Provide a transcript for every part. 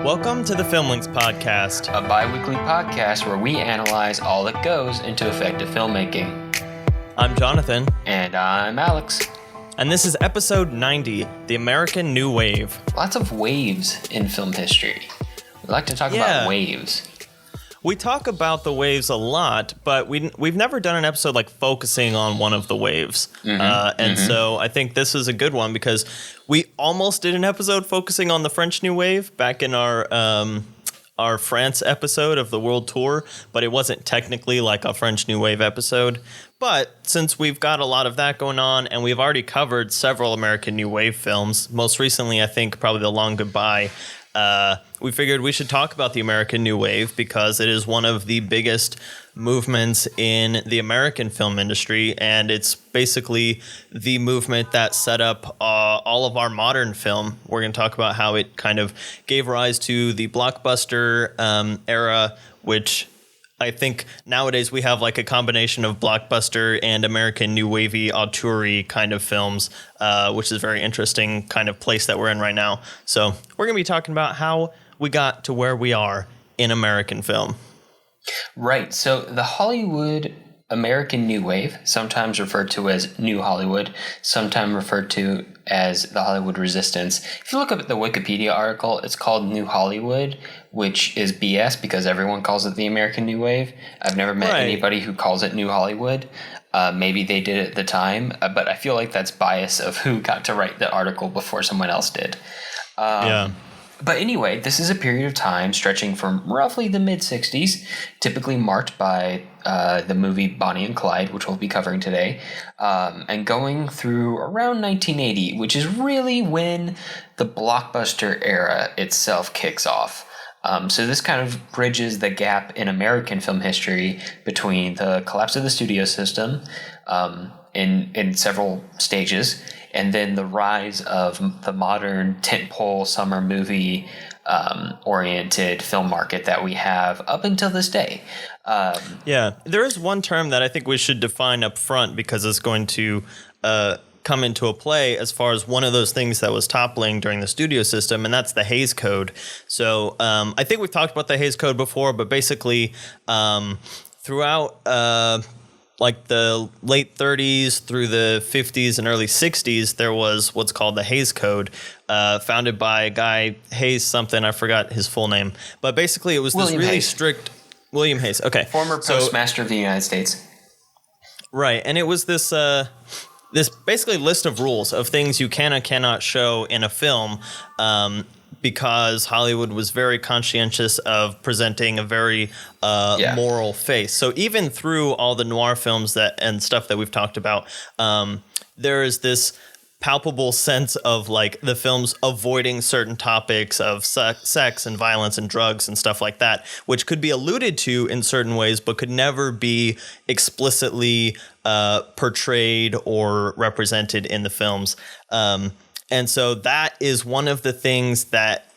Welcome to the Filmlinks Podcast, a bi-weekly podcast where we analyze all that goes into effective filmmaking. I'm Jonathan. And I'm Alex. And this is episode 90, The American New Wave. Lots of waves in film history. We like to talk about waves. We talk about the waves a lot, but we've never done an episode like focusing on one of the waves. So I think this is a good one because we almost did an episode focusing on the French New Wave back in our France episode of the World Tour, but it wasn't technically like a French New Wave episode. But since we've got a lot of that going on and we've already covered several American New Wave films, most recently I think probably The Long Goodbye, we figured we should talk about the American New Wave because it is one of the biggest movements in the American film industry, and it's basically the movement that set up all of our modern film. We're going to talk about how it kind of gave rise to the blockbuster era, which I think nowadays we have like a combination of blockbuster and American New Wavy auteur kind of films, which is a very interesting kind of place that we're in right now. So we're going to be talking about how we got to where we are in American film. Right. So the Hollywood American New Wave, sometimes referred to as New Hollywood, sometimes referred to as the Hollywood Resistance. If you look up at the Wikipedia article, it's called New Hollywood, which is BS because everyone calls it the American New Wave. I've never met anybody who calls it New Hollywood. Maybe they did at the time, but I feel like that's bias of who got to write the article before someone else did. But anyway, this is a period of time stretching from roughly the mid-'60s, typically marked by the movie Bonnie and Clyde, which we'll be covering today, and going through around 1980, which is really when the blockbuster era itself kicks off. So this kind of bridges the gap in American film history between the collapse of the studio system in several stages, and then the rise of the modern tentpole summer movie oriented film market that we have up until this day. There is one term that I think we should define up front because it's going to come into a play as far as one of those things that was toppling during the studio system, and that's the Hays Code. So I think we've talked about the Hays Code before, but basically throughout like the late 30s through the 50s and early 60s, there was what's called the Hays Code, founded by a guy, Hayes something, I forgot his full name. But basically it was this really strict... William Hayes, okay. Former Postmaster of the United States. Right, and it was this basically list of rules of things you can and cannot show in a film, because Hollywood was very conscientious of presenting a very moral face. So even through all the noir films and stuff that we've talked about, there is this palpable sense of like the films avoiding certain topics of sex and violence and drugs and stuff like that, which could be alluded to in certain ways, but could never be explicitly portrayed or represented in the films. And so that is one of the things that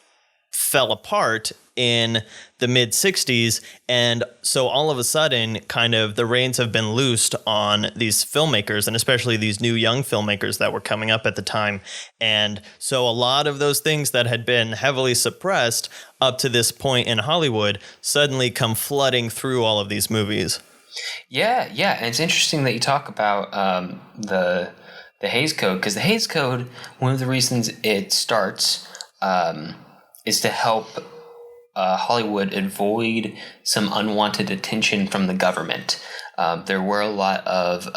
fell apart in the mid-'60s. And so all of a sudden, kind of the reins have been loosed on these filmmakers, and especially these new young filmmakers that were coming up at the time. And so a lot of those things that had been heavily suppressed up to this point in Hollywood suddenly come flooding through all of these movies. Yeah. And it's interesting that you talk about the Hays Code, because the Hays Code, one of the reasons it starts is to help Hollywood avoid some unwanted attention from the government. There were a lot of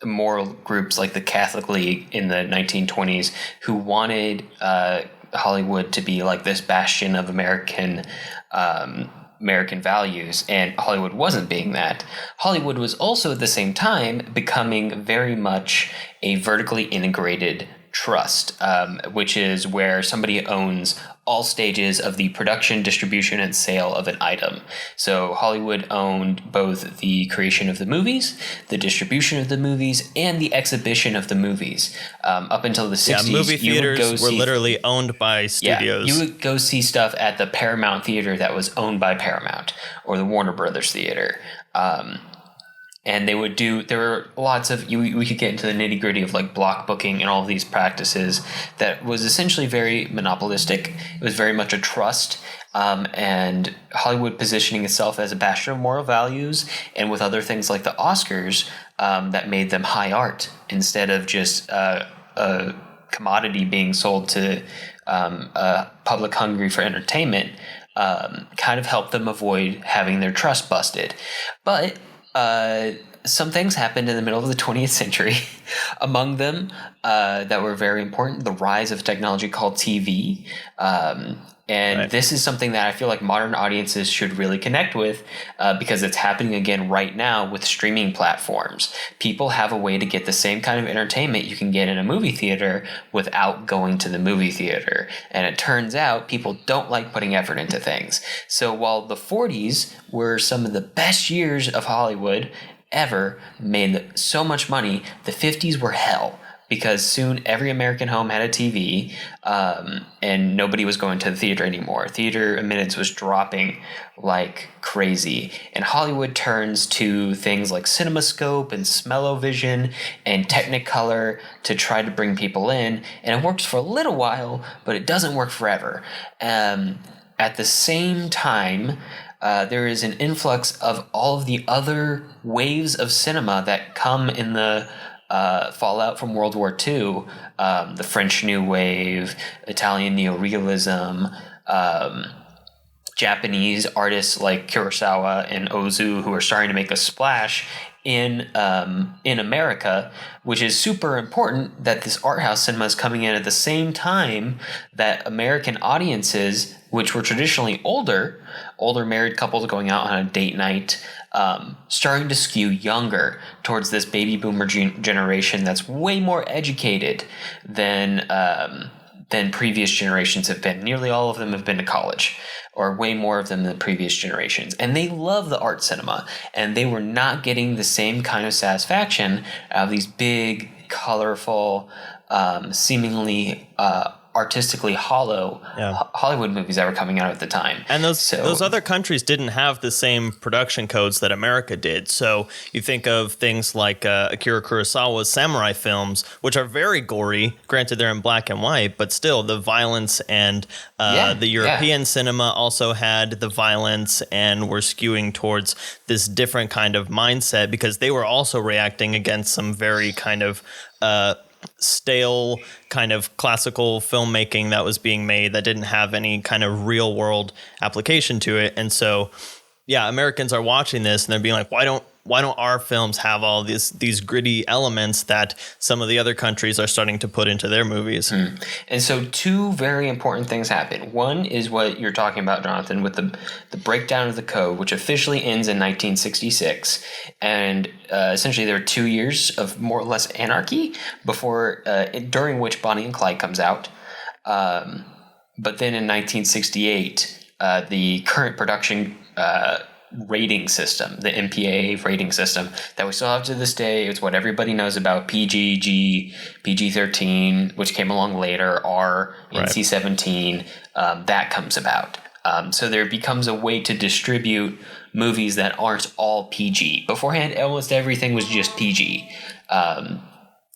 moral groups like the Catholic League in the 1920s who wanted Hollywood to be like this bastion of American values, and Hollywood wasn't being that. Hollywood was also at the same time becoming very much a vertically integrated trust, which is where somebody owns all stages of the production, distribution, and sale of an item. So Hollywood owned both the creation of the movies, the distribution of the movies, and the exhibition of the movies. Up until the 60s, movie theaters were literally owned by studios. You would go see stuff at the Paramount Theater that was owned by Paramount, or the Warner Brothers Theater. And they would there were lots of, we could get into the nitty gritty of like block booking and all of these practices that was essentially very monopolistic. It was very much a trust, and Hollywood positioning itself as a bastion of moral values, and with other things like the Oscars that made them high art instead of just a commodity being sold to a public hungry for entertainment, kind of helped them avoid having their trust busted. But some things happened in the middle of the 20th century. Among them that were very important, the rise of technology called TV. And this is something that I feel like modern audiences should really connect with, because it's happening again right now with streaming platforms. People have a way to get the same kind of entertainment you can get in a movie theater without going to the movie theater. And it turns out people don't like putting effort into things. So while the 40s were some of the best years of Hollywood ever, made so much money, the 50s were hell. Because soon every American home had a TV, and nobody was going to the theater anymore. Theater attendance was dropping like crazy. And Hollywood turns to things like CinemaScope and Smell-O-Vision and Technicolor to try to bring people in. And it works for a little while, but it doesn't work forever. At the same time, there is an influx of all of the other waves of cinema that come in the fallout from World War II, the French New Wave, Italian neorealism, Japanese artists like Kurosawa and Ozu, who are starting to make a splash in America, which is super important that this art house cinema is coming in at the same time that American audiences, which were traditionally older married couples going out on a date night, starting to skew younger towards this baby boomer generation that's way more educated than previous generations have been. Nearly all of them have been to college, or way more of them than previous generations. And they love the art cinema, and they were not getting the same kind of satisfaction out of these big, colorful, seemingly artistically hollow Hollywood movies that were coming out at the time. And those other countries didn't have the same production codes that America did. So you think of things like Akira Kurosawa's samurai films, which are very gory. Granted, they're in black and white, but still the violence, and the European cinema also had the violence and were skewing towards this different kind of mindset, because they were also reacting against some very kind of stale kind of classical filmmaking that was being made that didn't have any kind of real world application to it. And so, Americans are watching this and they're being like, why don't our films have all these gritty elements that some of the other countries are starting to put into their movies? And so two very important things happen. One is what you're talking about, Jonathan, with the breakdown of the code, which officially ends in 1966. And essentially there were 2 years of more or less anarchy before, during which Bonnie and Clyde comes out. But then in 1968, the current production rating system, the MPAA rating system that we still have to this day, it's what everybody knows about: PG, PG-13, which came along later, R, NC-17, that comes about. So there becomes a way to distribute movies that aren't all PG. Beforehand, almost everything was just PG.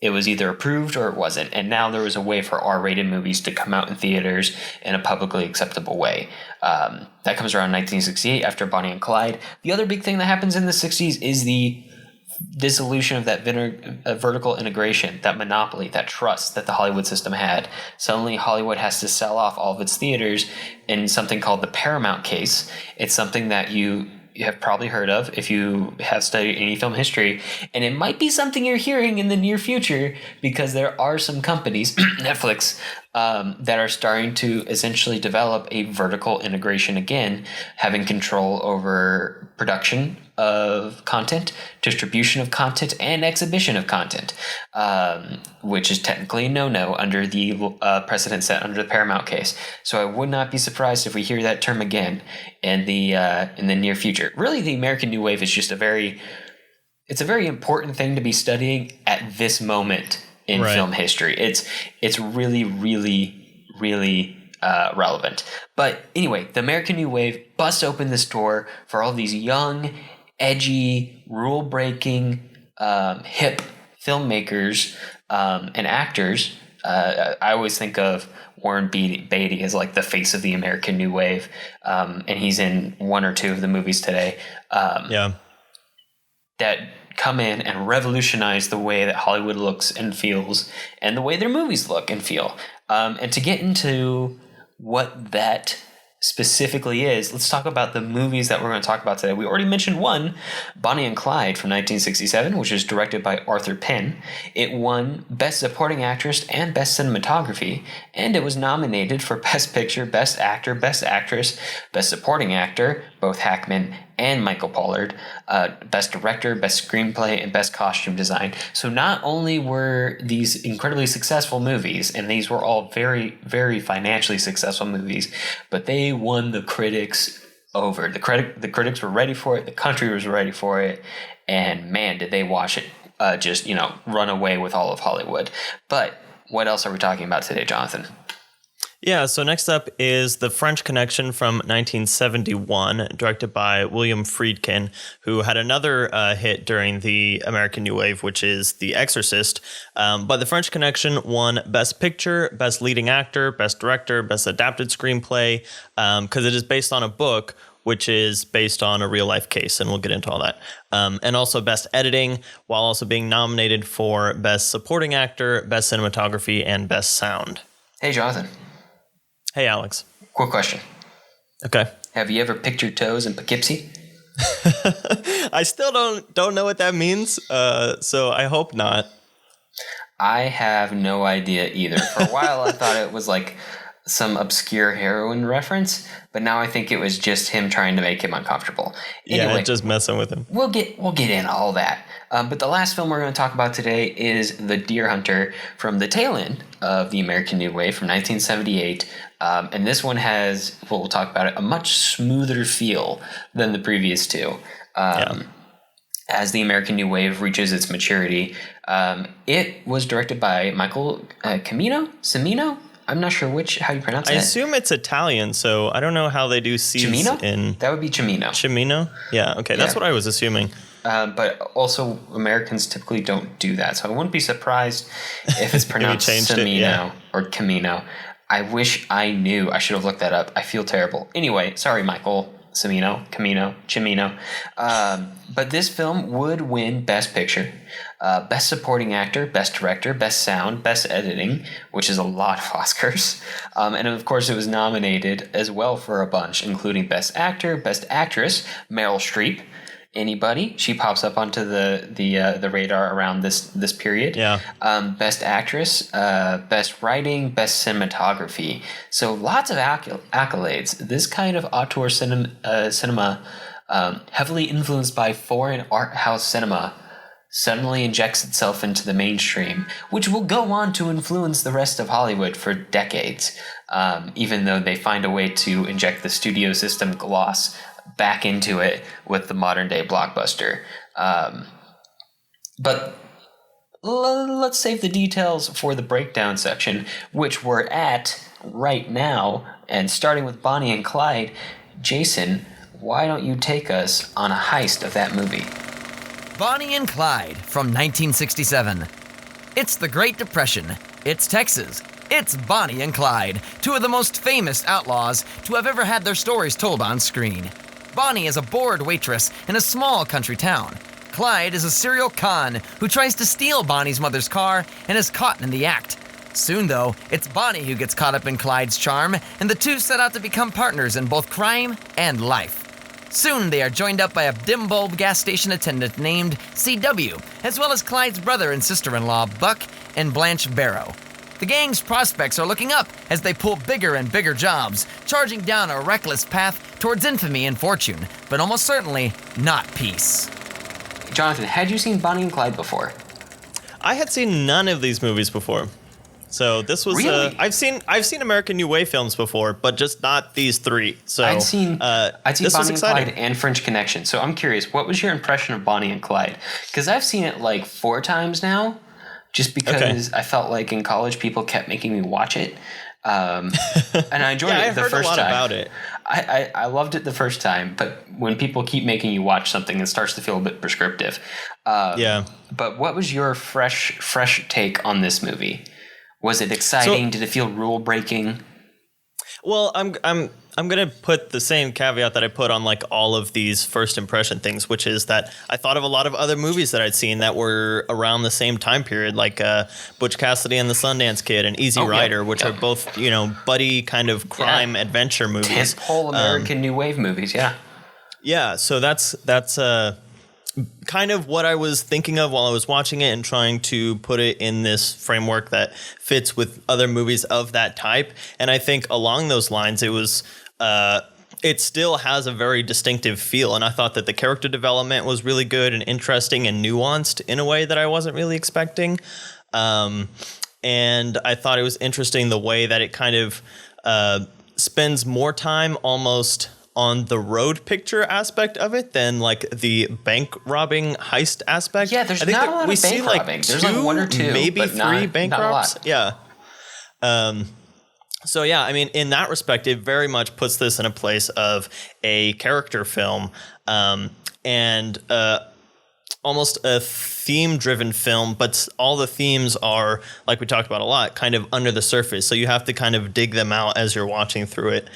It was either approved or it wasn't. And now there was a way for R-rated movies to come out in theaters in a publicly acceptable way. That comes around 1968 after Bonnie and Clyde. The other big thing that happens in the 60s is the dissolution of that vertical integration, that monopoly, that trust that the Hollywood system had. Suddenly Hollywood has to sell off all of its theaters in something called the Paramount case. It's something that you have probably heard of if you have studied any film history, and it might be something you're hearing in the near future, because there are some companies, Netflix, that are starting to essentially develop a vertical integration again, having control over production of content, distribution of content, and exhibition of content, which is technically no under the precedent set under the Paramount case. So I would not be surprised if we hear that term again in the near future. Really, the American New Wave is just a very important thing to be studying at this moment in film history. It's really, really, really relevant. But anyway, the American New Wave busts open this door for all these young edgy, rule-breaking, hip filmmakers and actors. I always think of Warren Beatty as like the face of the American New Wave, and he's in one or two of the movies today. That come in and revolutionize the way that Hollywood looks and feels, and the way their movies look and feel. And to get into what that specifically is, let's talk about the movies that we're going to talk about today. We already mentioned one, Bonnie and Clyde from 1967, which was directed by Arthur Penn. It won Best Supporting Actress and Best Cinematography, and it was nominated for Best Picture, Best Actor, Best Actress, Best Supporting Actor, both Hackman and Michael Pollard, Best Director, Best Screenplay, and Best Costume Design. So not only were these incredibly successful movies, and these were all very, very financially successful movies, but they won the critics over. The critics were ready for it, the country was ready for it, and man, did they watch it just run away with all of Hollywood. But what else are we talking about today, Jonathan? Yeah, so next up is The French Connection from 1971, directed by William Friedkin, who had another hit during the American New Wave, which is The Exorcist. But The French Connection won Best Picture, Best Leading Actor, Best Director, Best Adapted Screenplay, because it is based on a book, which is based on a real-life case, and we'll get into all that. And also Best Editing, while also being nominated for Best Supporting Actor, Best Cinematography, and Best Sound. Hey, Jonathan. Hey, Alex. Quick question. Okay. Have you ever picked your toes in Poughkeepsie? I still don't know what that means, so I hope not. I have no idea either. For a while, I thought it was like some obscure heroin reference, but now I think it was just him trying to make him uncomfortable. Anyway, yeah, just messing with him. We'll get in all that. But the last film we're going to talk about today is The Deer Hunter, from the tail end of the American New Wave from 1978. And this one has, well, we'll talk about it, a much smoother feel than the previous two. As the American New Wave reaches its maturity. It was directed by Michael Cimino? I'm not sure how you pronounce it. I assume it's Italian, so I don't know how they do C's in... That would be Cimino. Cimino? Yeah, okay, that's what I was assuming. But also Americans typically don't do that, so I wouldn't be surprised if it's pronounced Cimino or Camino. I wish I knew. I should have looked that up. I feel terrible. Anyway, sorry, Michael Cimino. But this film would win Best Picture, Best Supporting Actor, Best Director, Best Sound, Best Editing, which is a lot of Oscars. And of course, it was nominated as well for a bunch, including Best Actor, Best Actress, Meryl Streep. Anybody? She pops up onto the radar around this period. Yeah. Best Actress, Best Writing, Best Cinematography. So lots of accolades. This kind of auteur cinema, heavily influenced by foreign art house cinema, suddenly injects itself into the mainstream, which will go on to influence the rest of Hollywood for decades, even though they find a way to inject the studio system gloss back into it with the modern day blockbuster. But let's save the details for the breakdown section, which we're at right now. And starting with Bonnie and Clyde, Jason, why don't you take us on a heist of that movie? Bonnie and Clyde from 1967. It's the Great Depression. It's Texas. It's Bonnie and Clyde, two of the most famous outlaws to have ever had their stories told on screen. Bonnie is a bored waitress in a small country town. Clyde is a serial con who tries to steal Bonnie's mother's car and is caught in the act. Soon, though, it's Bonnie who gets caught up in Clyde's charm, and the two set out to become partners in both crime and life. Soon, they are joined up by a dim bulb gas station attendant named C.W., as well as Clyde's brother and sister-in-law, Buck and Blanche Barrow. The gang's prospects are looking up as they pull bigger and bigger jobs, charging down a reckless path towards infamy and fortune, but almost certainly not peace. Jonathan, had you seen Bonnie and Clyde before? I had seen none of these movies before. So this was really? I've seen American New Wave films before, but just not these three. So I'd seen Bonnie and Clyde and French Connection. So I'm curious, what was your impression of Bonnie and Clyde? Because I've seen it like 4 times now. Just because I felt like in college people kept making me watch it. And I enjoyed I it the heard first a lot time. about it. I loved it the first time, but when people keep making you watch something, it starts to feel a bit prescriptive. But what was your fresh take on this movie? Was it exciting? Did it feel rule breaking? Well, I'm gonna put the same caveat that I put on like all of these first impression things, which is that I thought of a lot of other movies that I'd seen that were around the same time period, like Butch Cassidy and the Sundance Kid and Easy Rider, which are both buddy kind of crime adventure movies, tentpole American New Wave movies. Yeah, so that's kind of what I was thinking of while I was watching it and trying to put it in this framework that fits with other movies of that type. And I think along those lines, it still has a very distinctive feel. And I thought that the character development was really good and interesting and nuanced in a way that I wasn't really expecting. And I thought it was interesting the way that it kind of spends more time almost on the road picture aspect of it than like the bank robbing heist aspect. Yeah, there's not a lot of bank robbing. There's like one or two, maybe but three bank robs. Yeah. So yeah, I mean, in that respect, it very much puts this in a place of a character film, and almost a theme-driven film, but all the themes are, like we talked about a lot, kind of under the surface. So you have to kind of dig them out as you're watching through it.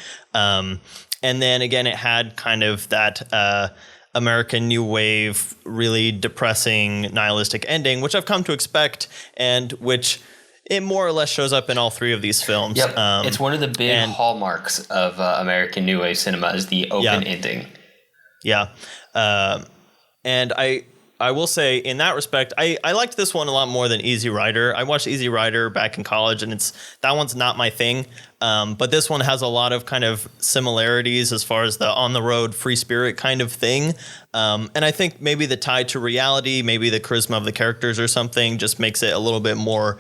And then again, it had kind of that American New Wave, really depressing, nihilistic ending, which I've come to expect, and which it more or less shows up in all three of these films. Yep, it's one of the big hallmarks of American New Wave cinema is the open ending. Yeah, and I will say in that respect, I liked this one a lot more than Easy Rider. I watched Easy Rider back in college, and that one's not my thing. But this one has a lot of kind of similarities as far as the on the road free spirit kind of thing. And I think maybe the tie to reality, maybe the charisma of the characters or something just makes it a little bit more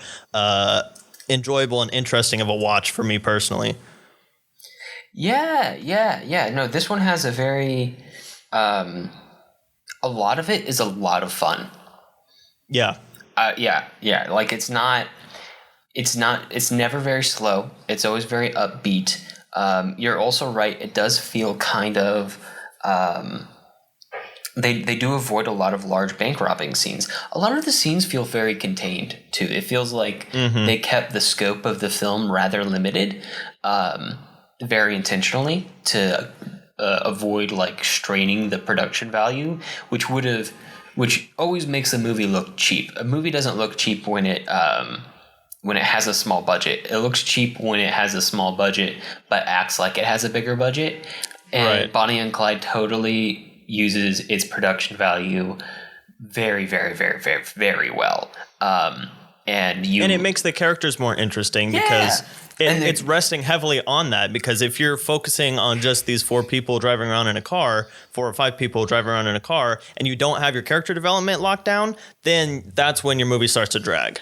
enjoyable and interesting of a watch for me personally. Yeah. No, this one has a very... a lot of it is a lot of fun. Yeah. Yeah. Like it's never very slow. It's always very upbeat. You're also right. It does feel kind of, they do avoid a lot of large bank robbing scenes. A lot of the scenes feel very contained too. It feels like they kept the scope of the film rather limited, very intentionally to avoid like straining the production value, which always makes a movie look cheap. A movie doesn't look cheap when it has a small budget. It looks cheap when it has a small budget but acts like it has a bigger budget. And Bonnie and Clyde totally uses its production value very, very, very, very, very well. And it makes the characters more interesting because it's resting heavily on that, because if you're focusing on just these four or five people driving around in a car, and you don't have your character development locked down, then that's when your movie starts to drag.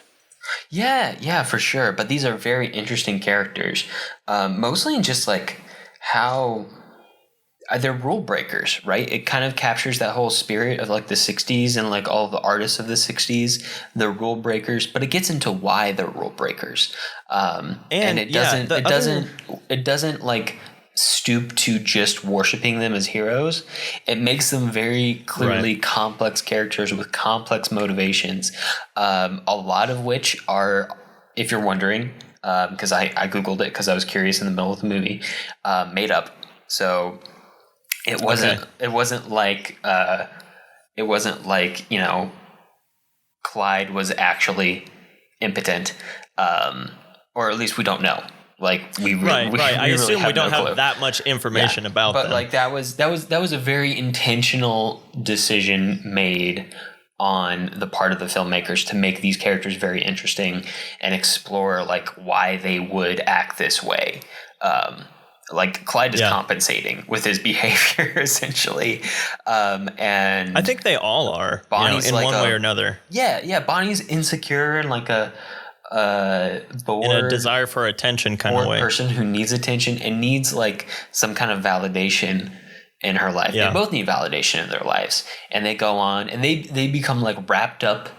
Yeah, for sure. But these are very interesting characters, mostly in just like how they're rule breakers, right? It kind of captures that whole spirit of like the 60s and like all the artists of the 60s, the rule breakers, but it gets into why they're rule breakers. And it doesn't like stoop to just worshiping them as heroes. It makes them very clearly complex characters with complex motivations, a lot of which are, if you're wondering, because I Googled it because I was curious in the middle of the movie, made up. So it wasn't like Clyde was actually impotent, or at least we don't know. Like we I assume we don't have that much information about them. But like that was a very intentional decision made on the part of the filmmakers to make these characters very interesting and explore like why they would act this way. Like Clyde is compensating with his behavior essentially, and I think they all are. Bonnie's in one way or another. Yeah. Bonnie's insecure and like a bored, in a desire for attention kind of way. Person who needs attention and needs like some kind of validation in her life. Yeah. They both need validation in their lives, and they go on and they become like wrapped up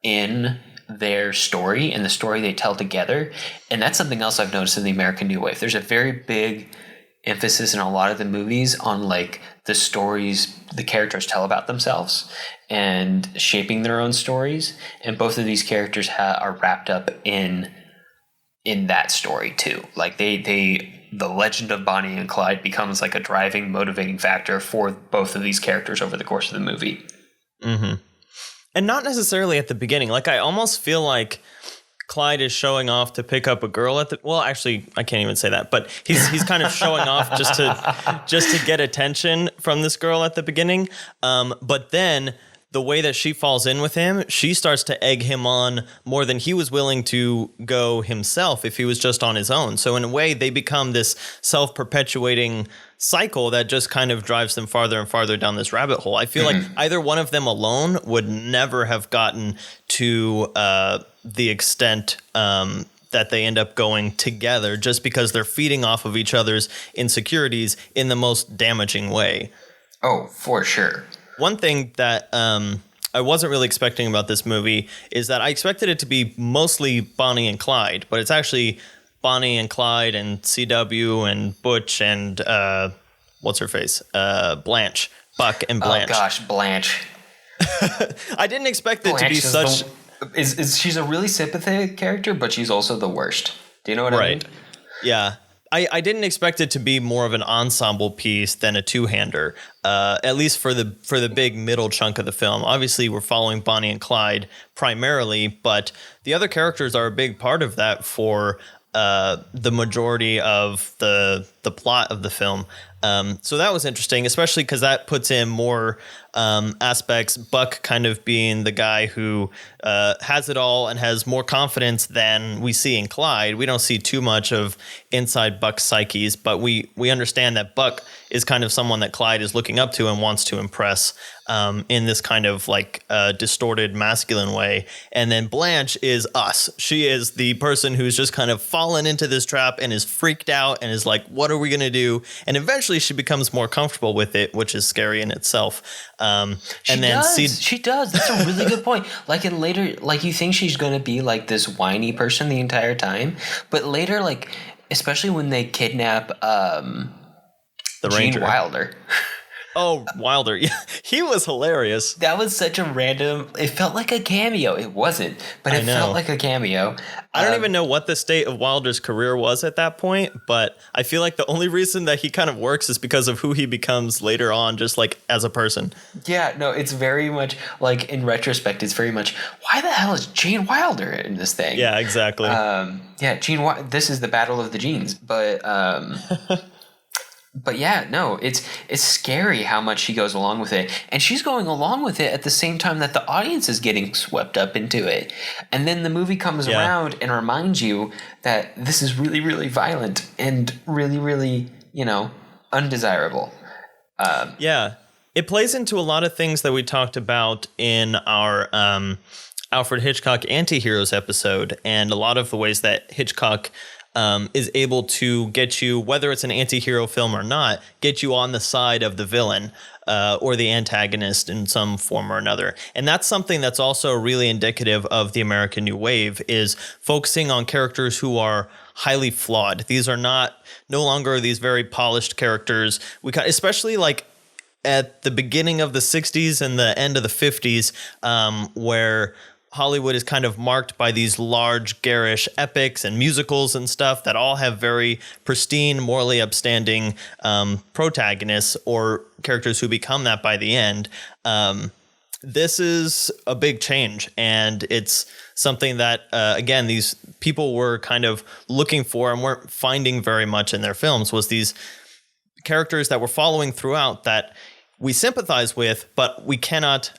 in their story and the story they tell together. And that's something else I've noticed in the American New Wave. There's a very big emphasis in a lot of the movies on like the stories the characters tell about themselves and shaping their own stories. And both of these characters are wrapped up in that story too. Like the legend of Bonnie and Clyde becomes like a driving, motivating factor for both of these characters over the course of the movie. Mm-hmm. And not necessarily at the beginning. Like, I almost feel like Clyde is showing off to pick up a girl at the... Well, actually, I can't even say that. But he's kind of showing off just to get attention from this girl at the beginning. But then the way that she falls in with him, she starts to egg him on more than he was willing to go himself if he was just on his own. So in a way, they become this self-perpetuating cycle that just kind of drives them farther and farther down this rabbit hole. I feel like either one of them alone would never have gotten to the extent that they end up going together, just because they're feeding off of each other's insecurities in the most damaging way. Oh, for sure. One thing that I wasn't really expecting about this movie is that I expected it to be mostly Bonnie and Clyde, but it's actually Bonnie and Clyde and CW and Butch and what's her face? Blanche. Buck and Blanche. Oh gosh, Blanche. I didn't expect it Blanche to be such... She's a really sympathetic character, but she's also the worst. Do you know what I mean? Yeah. I didn't expect it to be more of an ensemble piece than a two-hander, at least for the big middle chunk of the film. Obviously, we're following Bonnie and Clyde primarily, but the other characters are a big part of that for the majority of the plot of the film. So that was interesting, especially because that puts in more aspects. Buck kind of being the guy who has it all and has more confidence than we see in Clyde. We don't see too much of inside Buck's psyches, but we understand that Buck is kind of someone that Clyde is looking up to and wants to impress in this kind of like distorted masculine way. And then Blanche is us. She is the person who's just kind of fallen into this trap and is freaked out and is like, what are we going to do? And eventually she becomes more comfortable with it, which is scary in itself. She does. That's a really good point. Like in later, like you think she's going to be like this whiny person the entire time, but later, like, especially when they kidnap the Gene Ranger. Wilder. Oh, Wilder. Yeah, he was hilarious. That was such a random... It felt like a cameo. It wasn't, but it felt like a cameo. I don't even know what the state of Wilder's career was at that point, but I feel like the only reason that he kind of works is because of who he becomes later on, just like as a person. Yeah, no, it's very much like in retrospect, it's very much, why the hell is Gene Wilder in this thing? Yeah, exactly. This is the battle of the genes, but but yeah, no, it's scary how much she goes along with it. And she's going along with it at the same time that the audience is getting swept up into it. And then the movie comes around and reminds you that this is really, really violent and really, really, undesirable. It plays into a lot of things that we talked about in our Alfred Hitchcock Anti-Heroes episode, and a lot of the ways that Hitchcock is able to get you, whether it's an anti-hero film or not, get you on the side of the villain or the antagonist in some form or another. And that's something that's also really indicative of the American New Wave, is focusing on characters who are highly flawed. These are no longer these very polished characters. Especially like at the beginning of the 60s and the end of the 50s, where Hollywood is kind of marked by these large, garish epics and musicals and stuff that all have very pristine, morally upstanding protagonists or characters who become that by the end. This is a big change, and it's something that, again, these people were kind of looking for and weren't finding very much in their films, was these characters that we're following throughout that we sympathize with, but we cannot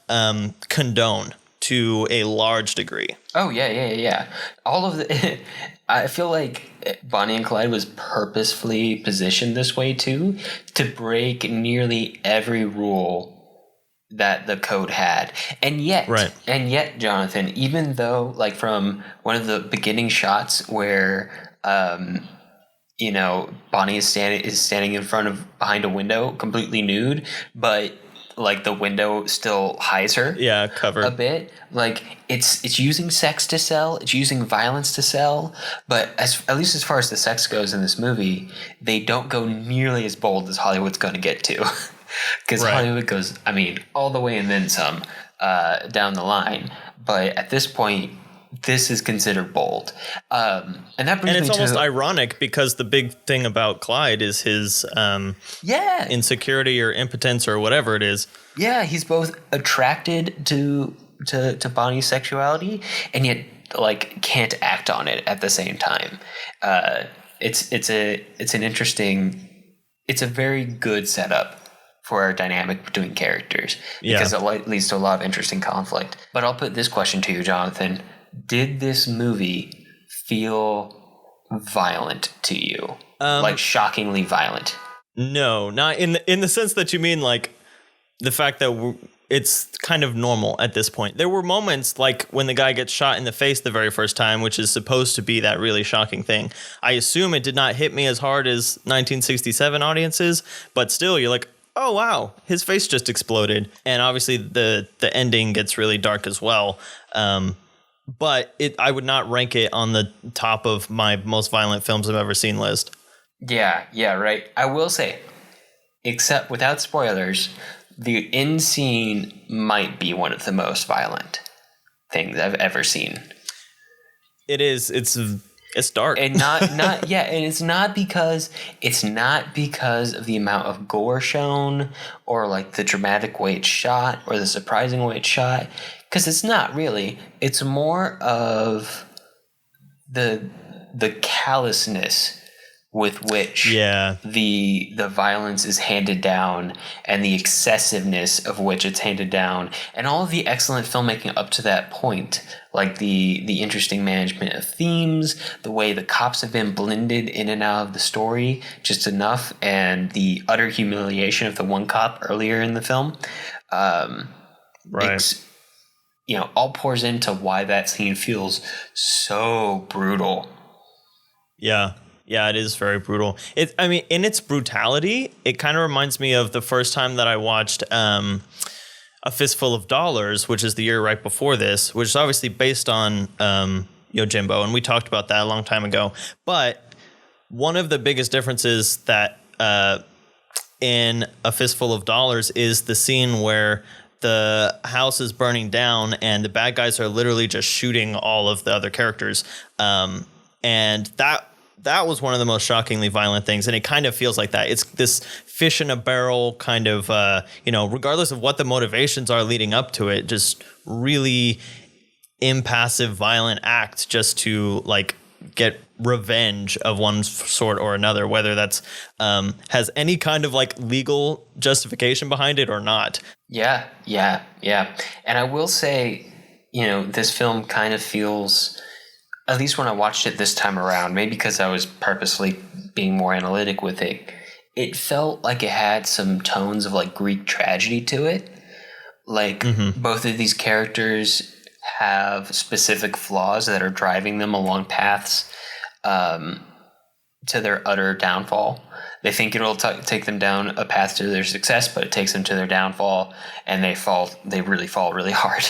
condone to a large degree. Oh, yeah. All of the... I feel like Bonnie and Clyde was purposefully positioned this way, too, to break nearly every rule that the code had. And yet, Jonathan, even though, like, from one of the beginning shots where, Bonnie is standing in front of, behind a window, completely nude, but... like the window still hides her. Yeah, covered a bit. Like it's using sex to sell, it's using violence to sell, but at least as far as the sex goes in this movie, they don't go nearly as bold as Hollywood's going to get to, because Hollywood goes, I mean, all the way and then some down the line. But at this point, this is considered bold, and that brings me to. And it's almost ironic because the big thing about Clyde is his insecurity or impotence or whatever it is. Yeah, he's both attracted to Bonnie's sexuality and yet like can't act on it at the same time. It's an interesting. It's a very good setup for a dynamic between characters because it leads to a lot of interesting conflict. But I'll put this question to you, Jonathan. Did this movie feel violent to you? Like shockingly violent? No, not in the sense that you mean like the fact that it's kind of normal at this point. There were moments like when the guy gets shot in the face the very first time, which is supposed to be that really shocking thing. I assume it did not hit me as hard as 1967 audiences, but still you're like, oh, wow, his face just exploded. And obviously the ending gets really dark as well. But I would not rank it on the top of my most violent films I've ever seen list. Yeah, right. I will say, except without spoilers, the end scene might be one of the most violent things I've ever seen. It is. It's dark. And and it's not because of the amount of gore shown or like the dramatic way it's shot or the surprising way it's shot. Because it's not really. It's more of the callousness with which the violence is handed down and the excessiveness of which it's handed down and all of the excellent filmmaking up to that point, like the interesting management of themes, the way the cops have been blended in and out of the story just enough, and the utter humiliation of the one cop earlier in the film. All pours into why that scene feels so brutal. Yeah, it is very brutal. In its brutality, it kind of reminds me of the first time that I watched A Fistful of Dollars, which is the year right before this, which is obviously based on Yojimbo, and we talked about that a long time ago. But one of the biggest differences that in A Fistful of Dollars is the scene where the house is burning down and the bad guys are literally just shooting all of the other characters. And that was one of the most shockingly violent things. And it kind of feels like that. It's this fish in a barrel kind of, regardless of what the motivations are leading up to it, just really impassive, violent act just to like get revenge of one sort or another, whether that's has any kind of like legal justification behind it or not. Yeah. And I will say, this film kind of feels, at least when I watched it this time around, maybe because I was purposely being more analytic with it, it felt like it had some tones of like Greek tragedy to it. Like both of these characters have specific flaws that are driving them along paths to their utter downfall. They think it'll take them down a path to their success, but it takes them to their downfall, and they really fall really hard.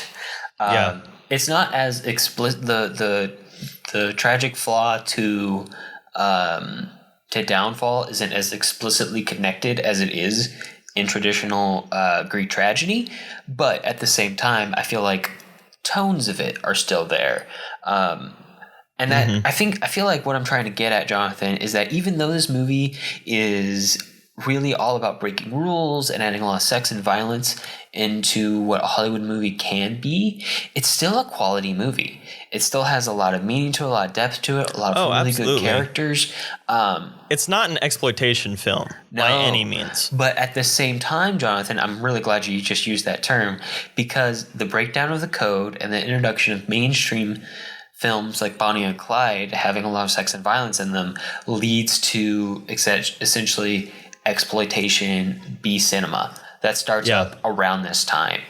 It's not as explicit. The tragic flaw to downfall isn't as explicitly connected as it is in traditional Greek tragedy, but at the same time, I feel like tones of it are still there. And that I feel like what I'm trying to get at, Jonathan, is that even though this movie is really all about breaking rules and adding a lot of sex and violence into what a Hollywood movie can be, it's still a quality movie. It still has a lot of meaning to it, a lot of depth to it, a lot of really good characters. It's not an exploitation film by any means. But at the same time, Jonathan, I'm really glad you just used that term, because the breakdown of the code and the introduction of mainstream films like Bonnie and Clyde having a lot of sex and violence in them leads to essentially exploitation B cinema that starts up around this time.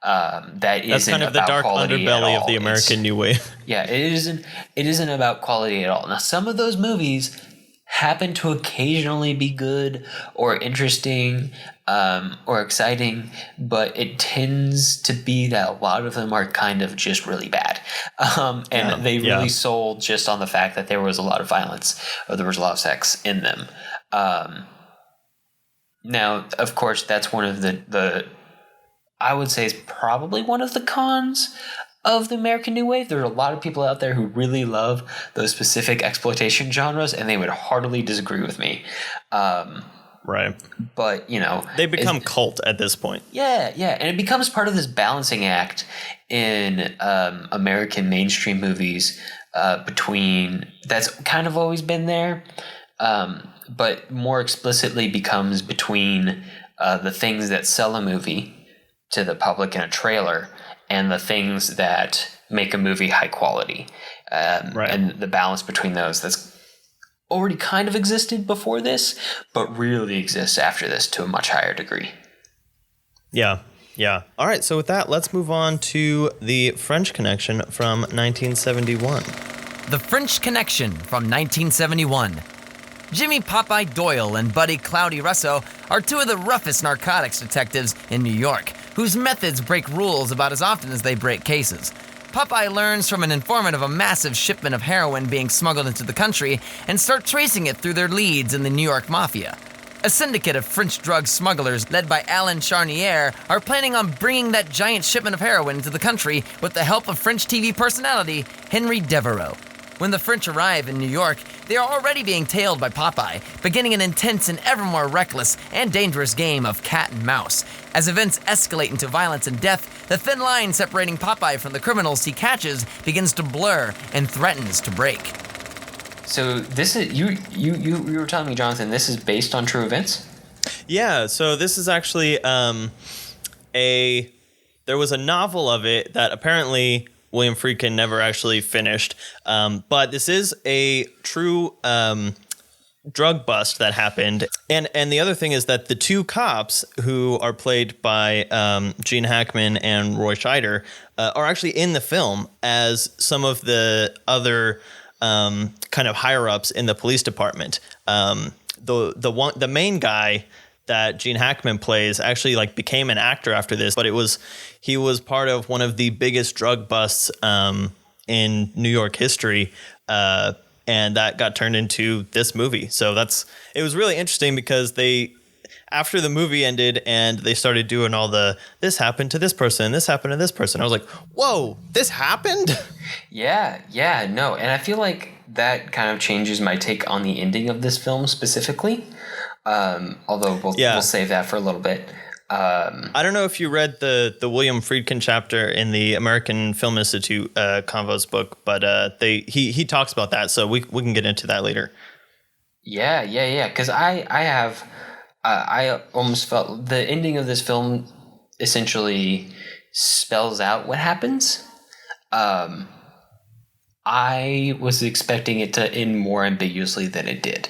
That's kind of the dark underbelly of the American New Wave. Yeah, it isn't about quality at all. Now, some of those movies happen to occasionally be good or interesting or exciting, but it tends to be that a lot of them are kind of just really bad. They really sold just on the fact that there was a lot of violence or there was a lot of sex in them. Now, of course, that's one of the I would say is probably one of the cons of the American New Wave. There are a lot of people out there who really love those specific exploitation genres, and they would heartily disagree with me. Right. But, they become cult at this point. Yeah. And it becomes part of this balancing act in American mainstream movies between that's kind of always been there, but more explicitly becomes between the things that sell a movie to the public in a trailer and the things that make a movie high quality. And the balance between those that's already kind of existed before this, but really exists after this to a much higher degree. Yeah. All right, so with that, let's move on to The French Connection from 1971. The French Connection from 1971. Jimmy Popeye Doyle and Buddy Cloudy Russo are two of the roughest narcotics detectives in New York, whose methods break rules about as often as they break cases. Popeye learns from an informant of a massive shipment of heroin being smuggled into the country and start tracing it through their leads in the New York Mafia. A syndicate of French drug smugglers led by Alain Charnier are planning on bringing that giant shipment of heroin into the country with the help of French TV personality Henry Devereaux. When the French arrive in New York, they are already being tailed by Popeye, beginning an intense and ever more reckless and dangerous game of cat and mouse. As events escalate into violence and death, the thin line separating Popeye from the criminals he catches begins to blur and threatens to break. So this is you were telling me, Jonathan, this is based on true events? Yeah, so this is actually there was a novel of it that apparently William Friedkin never actually finished. But this is a true drug bust that happened. And the other thing is that the two cops who are played by Gene Hackman and Roy Scheider are actually in the film as some of the other kind of higher-ups in the police department. The main guy that Gene Hackman plays actually became an actor after this, but he was part of one of the biggest drug busts in New York history, and that got turned into this movie. So it was really interesting because after the movie ended and they started doing all this happened to this person, this happened to this person, I was like, whoa, this happened? Yeah, no, and I feel like that kind of changes my take on the ending of this film specifically. Although we'll save that for a little bit. I don't know if you read the William Friedkin chapter in the American Film Institute Convo's book, but he talks about that, so we can get into that later. Yeah. Because I almost felt the ending of this film essentially spells out what happens. I was expecting it to end more ambiguously than it did.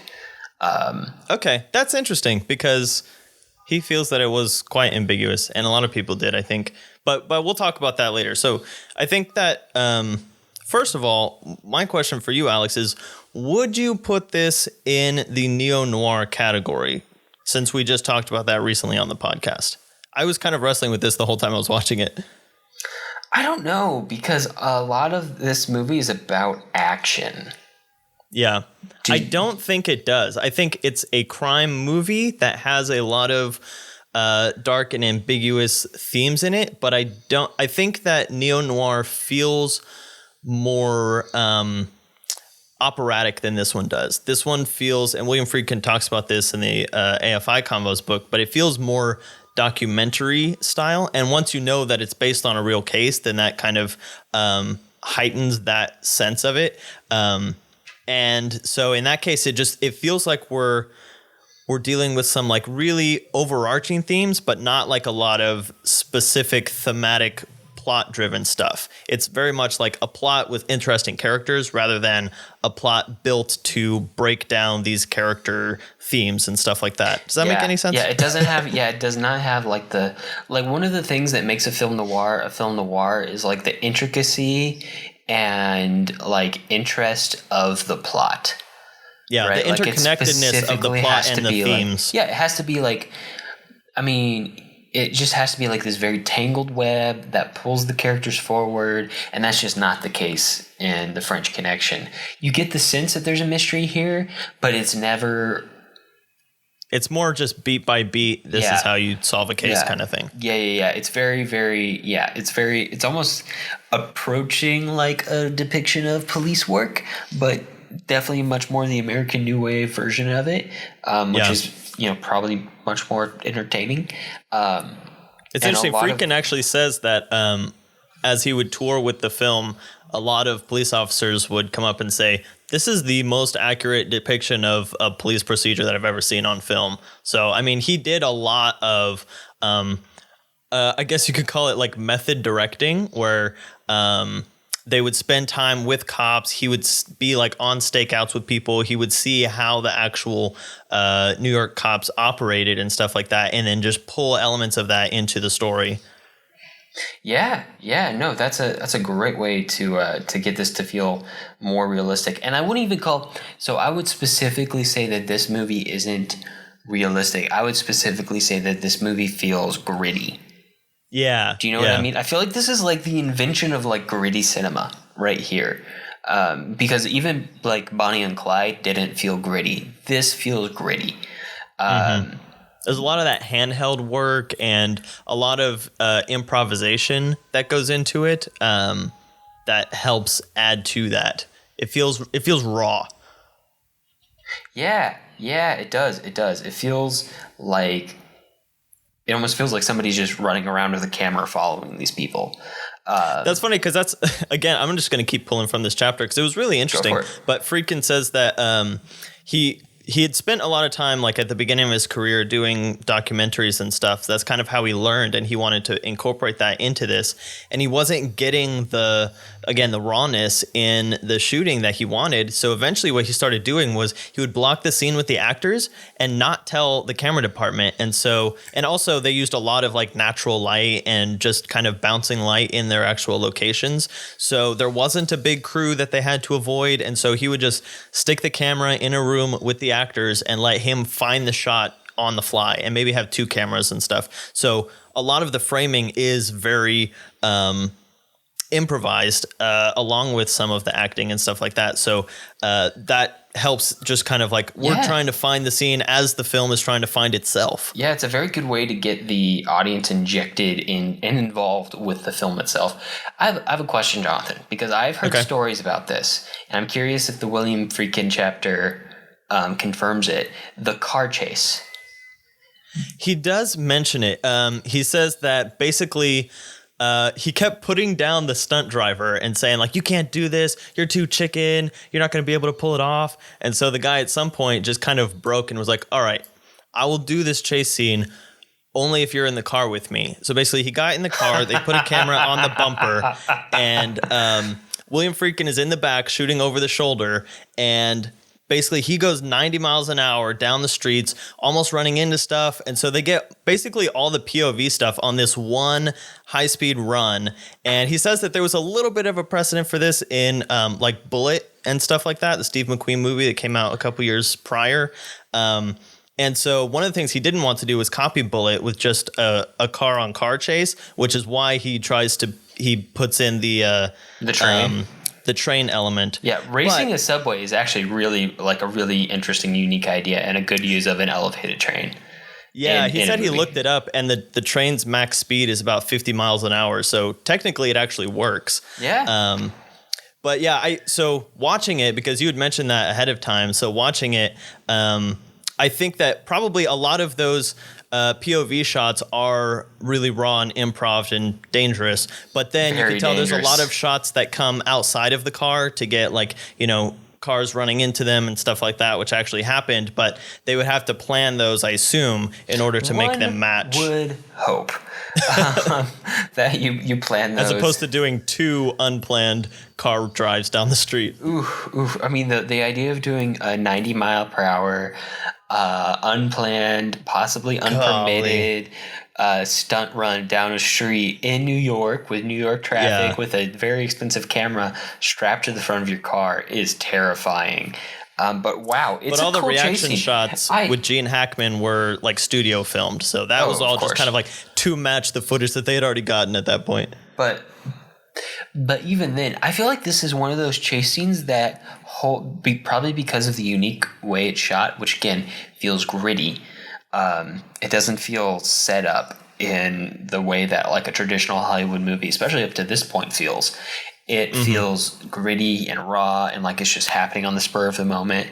Okay, that's interesting because he feels that it was quite ambiguous, and a lot of people did, I think. But we'll talk about that later. So I think that first of all, my question for you, Alex, is would you put this in the neo-noir category? Since we just talked about that recently on the podcast, I was kind of wrestling with this the whole time I was watching it. I don't know, because a lot of this movie is about action. Yeah, I don't think it does. I think it's a crime movie that has a lot of dark and ambiguous themes in it, but I think that neo-noir feels more operatic than this one does. This one feels, and William Friedkin talks about this in the AFI Convos book, but it feels more documentary style. And once you know that it's based on a real case, then that kind of heightens that sense of it. And so in that case, it feels like we're dealing with some really overarching themes, but not a lot of specific thematic plot driven stuff. It's very much like a plot with interesting characters rather than a plot built to break down these character themes and stuff like that. Does that make any sense? Yeah, it doesn't have. Yeah, it does not have one of the things that makes a film noir is the intricacy and interest of the plot. Yeah, right? the Like, it interconnectedness of the specifically plot has to and the be, like- themes. yeah, it has to be like, I mean, it just has to be like this very tangled web that pulls the characters forward, and that's just not the case in The French Connection. You get the sense that there's a mystery here, but it's never... It's more just beat by beat, this Yeah. is how you solve a case kind of thing. Yeah. It's very, very, it's almost approaching like a depiction of police work, but definitely much more the American New Wave version of it, which is, probably much more entertaining. It's interesting. Friedkin actually says that as he would tour with the film, a lot of police officers would come up and say, this is the most accurate depiction of a police procedure that I've ever seen on film. So, I mean, he did a lot of, I guess you could call it like method directing, where they would spend time with cops. He would be like on stakeouts with people. He would see how the actual New York cops operated and stuff like that, and then just pull elements of that into the story. Yeah, no, that's a great way to get this to feel more realistic. And I wouldn't even I would specifically say that this movie isn't realistic. I would specifically say that this movie feels gritty. Yeah. Do you know what I mean? I feel like this is like the invention of like gritty cinema right here. Because even like Bonnie and Clyde didn't feel gritty. This feels gritty. There's a lot of that handheld work and a lot of improvisation that goes into it that helps add to that. It feels raw. Yeah, it does. It feels like it almost feels like somebody's just running around with a camera following these people. That's funny because that's, again, I'm just going to keep pulling from this chapter because it was really interesting. But Friedkin says that he had spent a lot of time, like at the beginning of his career, doing documentaries and stuff. That's kind of how he learned, and he wanted to incorporate that into this. And he wasn't getting the rawness in the shooting that he wanted. So eventually what he started doing was he would block the scene with the actors and not tell the camera department. And also they used a lot of like natural light and just kind of bouncing light in their actual locations. So there wasn't a big crew that they had to avoid. And so he would just stick the camera in a room with the actors and let him find the shot on the fly, and maybe have two cameras and stuff. So a lot of the framing is very improvised, along with some of the acting and stuff like that. So that helps, just kind of like we're trying to find the scene as the film is trying to find itself. Yeah, it's a very good way to get the audience injected in and involved with the film itself. I have a question, Jonathan, because I've heard stories about this, and I'm curious if the William Friedkin chapter confirms it. The car chase. He does mention it. He says that basically he kept putting down the stunt driver and saying, like, you can't do this. You're too chicken. You're not going to be able to pull it off. And so the guy at some point just kind of broke and was like, all right, I will do this chase scene only if you're in the car with me. So basically he got in the car. They put a camera on the bumper, and William Friedkin is in the back shooting over the shoulder, and basically, he goes 90 miles an hour down the streets, almost running into stuff. And so they get basically all the POV stuff on this one high-speed run. And he says that there was a little bit of a precedent for this in like Bullet and stuff like that, the Steve McQueen movie that came out a couple years prior. And so one of the things he didn't want to do was copy Bullet with just a car-on-car chase, which is why he puts in the train. The train element. Yeah, racing a subway is actually really like a really interesting, unique idea and a good use of an elevated train. Yeah, he said he looked it up, and the train's max speed is about 50 miles an hour. So technically it actually works. Yeah. But yeah, so watching it, because you had mentioned that ahead of time, so watching it, I think that probably a lot of those POV shots are really raw and improv and dangerous, but then you can tell there's a lot of shots that come outside of the car to get, like, cars running into them and stuff like that, which actually happened, but they would have to plan those, I assume, in order to make them match. Would hope that you plan those. As opposed to doing two unplanned car drives down the street. Oof. I mean, the idea of doing a 90 mile per hour unplanned, possibly unpermitted stunt run down a street in New York with New York traffic with a very expensive camera strapped to the front of your car is terrifying. But wow, it's all a the cool chase reaction scene. shots with Gene Hackman were like studio filmed, so that was all just kind of like to match the footage that they had already gotten at that point. But even then, I feel like this is one of those chase scenes that probably because of the unique way it's shot, which again feels gritty. It doesn't feel set up in the way that like a traditional Hollywood movie, especially up to this point, feels. It feels gritty and raw and like it's just happening on the spur of the moment.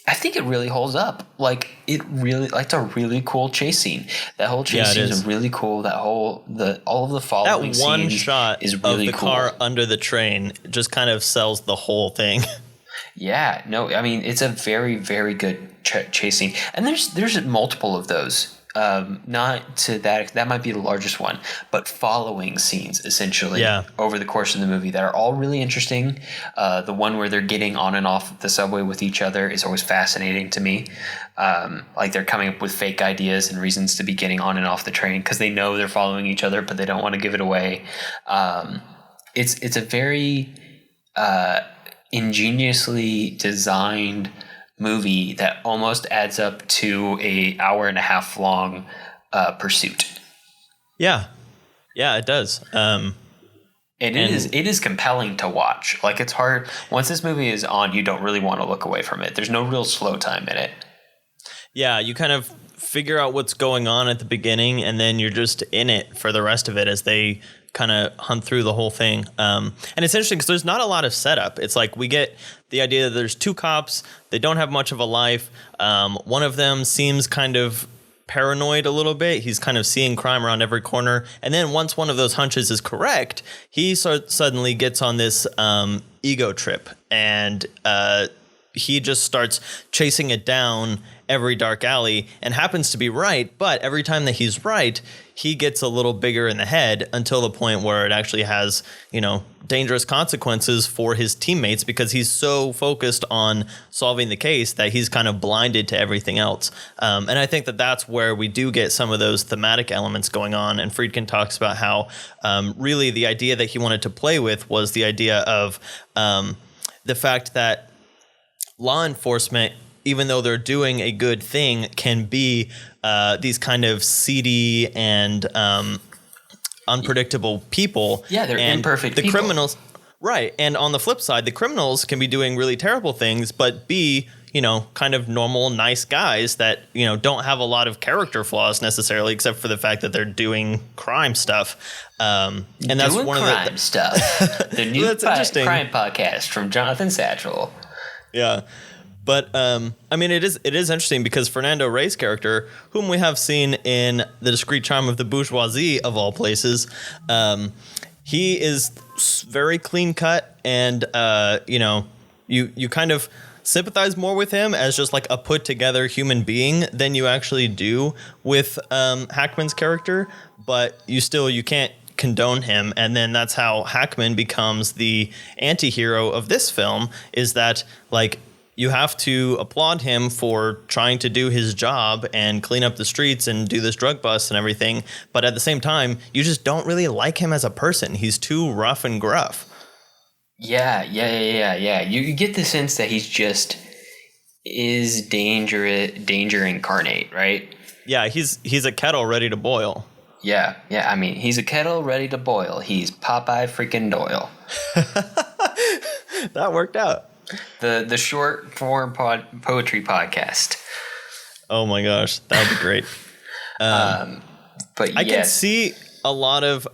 I think it really holds up. Like it's a really cool chase scene. That whole chase scene is really cool. All of the following that one scenes shot is really of the cool. car under the train just kind of sells the whole thing. Yeah, no, I mean it's a very, very good chase scene, and there's multiple of those. Not to that might be the largest one, but following scenes essentially over the course of the movie that are all really interesting. The one where they're getting on and off the subway with each other is always fascinating to me. Like they're coming up with fake ideas and reasons to be getting on and off the train because they know they're following each other, but they don't want to give it away. It's a very ingeniously designed movie that almost adds up to a hour and a half long pursuit. Yeah, it does. And it is compelling to watch. Like it's hard once this movie is on, you don't really want to look away from it. There's no real slow time in it. Yeah, you kind of figure out what's going on at the beginning, and then you're just in it for the rest of it as they kind of hunt through the whole thing. And it's interesting because there's not a lot of setup. It's like we get the idea that there's two cops. They don't have much of a life. One of them seems kind of paranoid a little bit. He's kind of seeing crime around every corner. And then once one of those hunches is correct, he suddenly gets on this ego trip. And he just starts chasing it down every dark alley and happens to be right. But every time that he's right, he gets a little bigger in the head until the point where it actually has, dangerous consequences for his teammates because he's so focused on solving the case that he's kind of blinded to everything else. And I think that that's where we do get some of those thematic elements going on. And Friedkin talks about how really the idea that he wanted to play with was the idea of the fact that law enforcement, even though they're doing a good thing, can be these kind of seedy and unpredictable people. Yeah, they're and imperfect the people. Criminals, right. And on the flip side, the criminals can be doing really terrible things, but be, kind of normal, nice guys that, don't have a lot of character flaws necessarily, except for the fact that they're doing crime stuff. And that's doing one crime of the stuff. The new crime podcast from Jonathan Satchel. Yeah. But, it is interesting because Fernando Rey's character, whom we have seen in The Discreet Charm of the Bourgeoisie, of all places, he is very clean cut and, you kind of sympathize more with him as just like a put together human being than you actually do with Hackman's character. But you can't condone him. And then that's how Hackman becomes the anti-hero of this film, is that like, you have to applaud him for trying to do his job and clean up the streets and do this drug bust and everything. But at the same time, you just don't really like him as a person. He's too rough and gruff. Yeah. You get the sense that he's just is danger incarnate, right? Yeah, he's a kettle ready to boil. Yeah. I mean, he's a kettle ready to boil. He's Popeye freaking Doyle. That worked out. The short form poetry podcast. Oh my gosh, that would be great. But I can see a lot of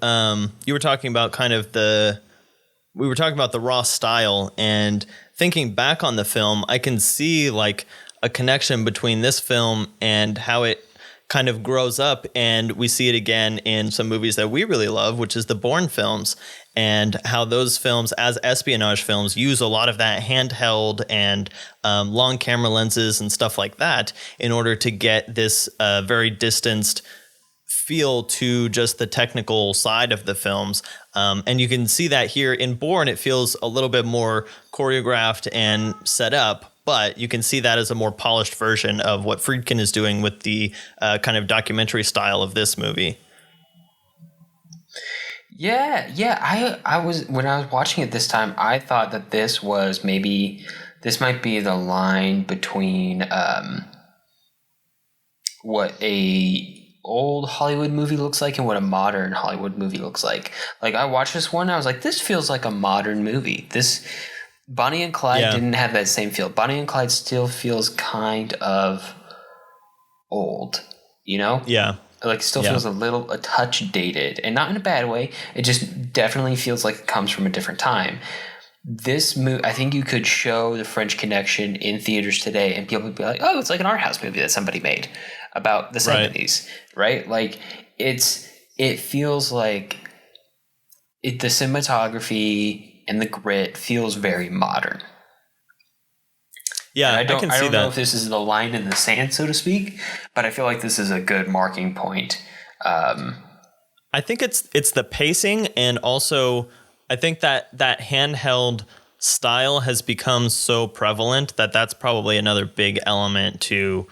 you were talking about the raw style, and thinking back on the film, I can see like a connection between this film and how it kind of grows up, and we see it again in some movies that we really love, which is the Bourne films, and how those films as espionage films use a lot of that handheld and long camera lenses and stuff like that in order to get this very distanced feel to just the technical side of the films. And you can see that here in Bourne. It feels a little bit more choreographed and set up, but you can see that as a more polished version of what Friedkin is doing with the kind of documentary style of this movie. Yeah. I was when I was watching it this time, I thought that this was maybe this might be the line between what a old Hollywood movie looks like and what a modern Hollywood movie looks like. Like, I watched this one and I was like, this feels like a modern movie. This Bonnie and Clyde didn't have that same feel. Bonnie and Clyde still feels kind of old, you know? Yeah. Like, it still feels a touch dated, and not in a bad way. It just definitely feels like it comes from a different time. This movie, I think you could show The French Connection in theaters today and people would be like, oh, it's like an art house movie that somebody made about the 70s, right? Like, it feels like the cinematography and the grit feels very modern. Yeah, I can see that. I don't know if this is the line in the sand, so to speak, but I feel like this is a good marking point. I think it's the pacing, and also I think that handheld style has become so prevalent that that's probably another big element to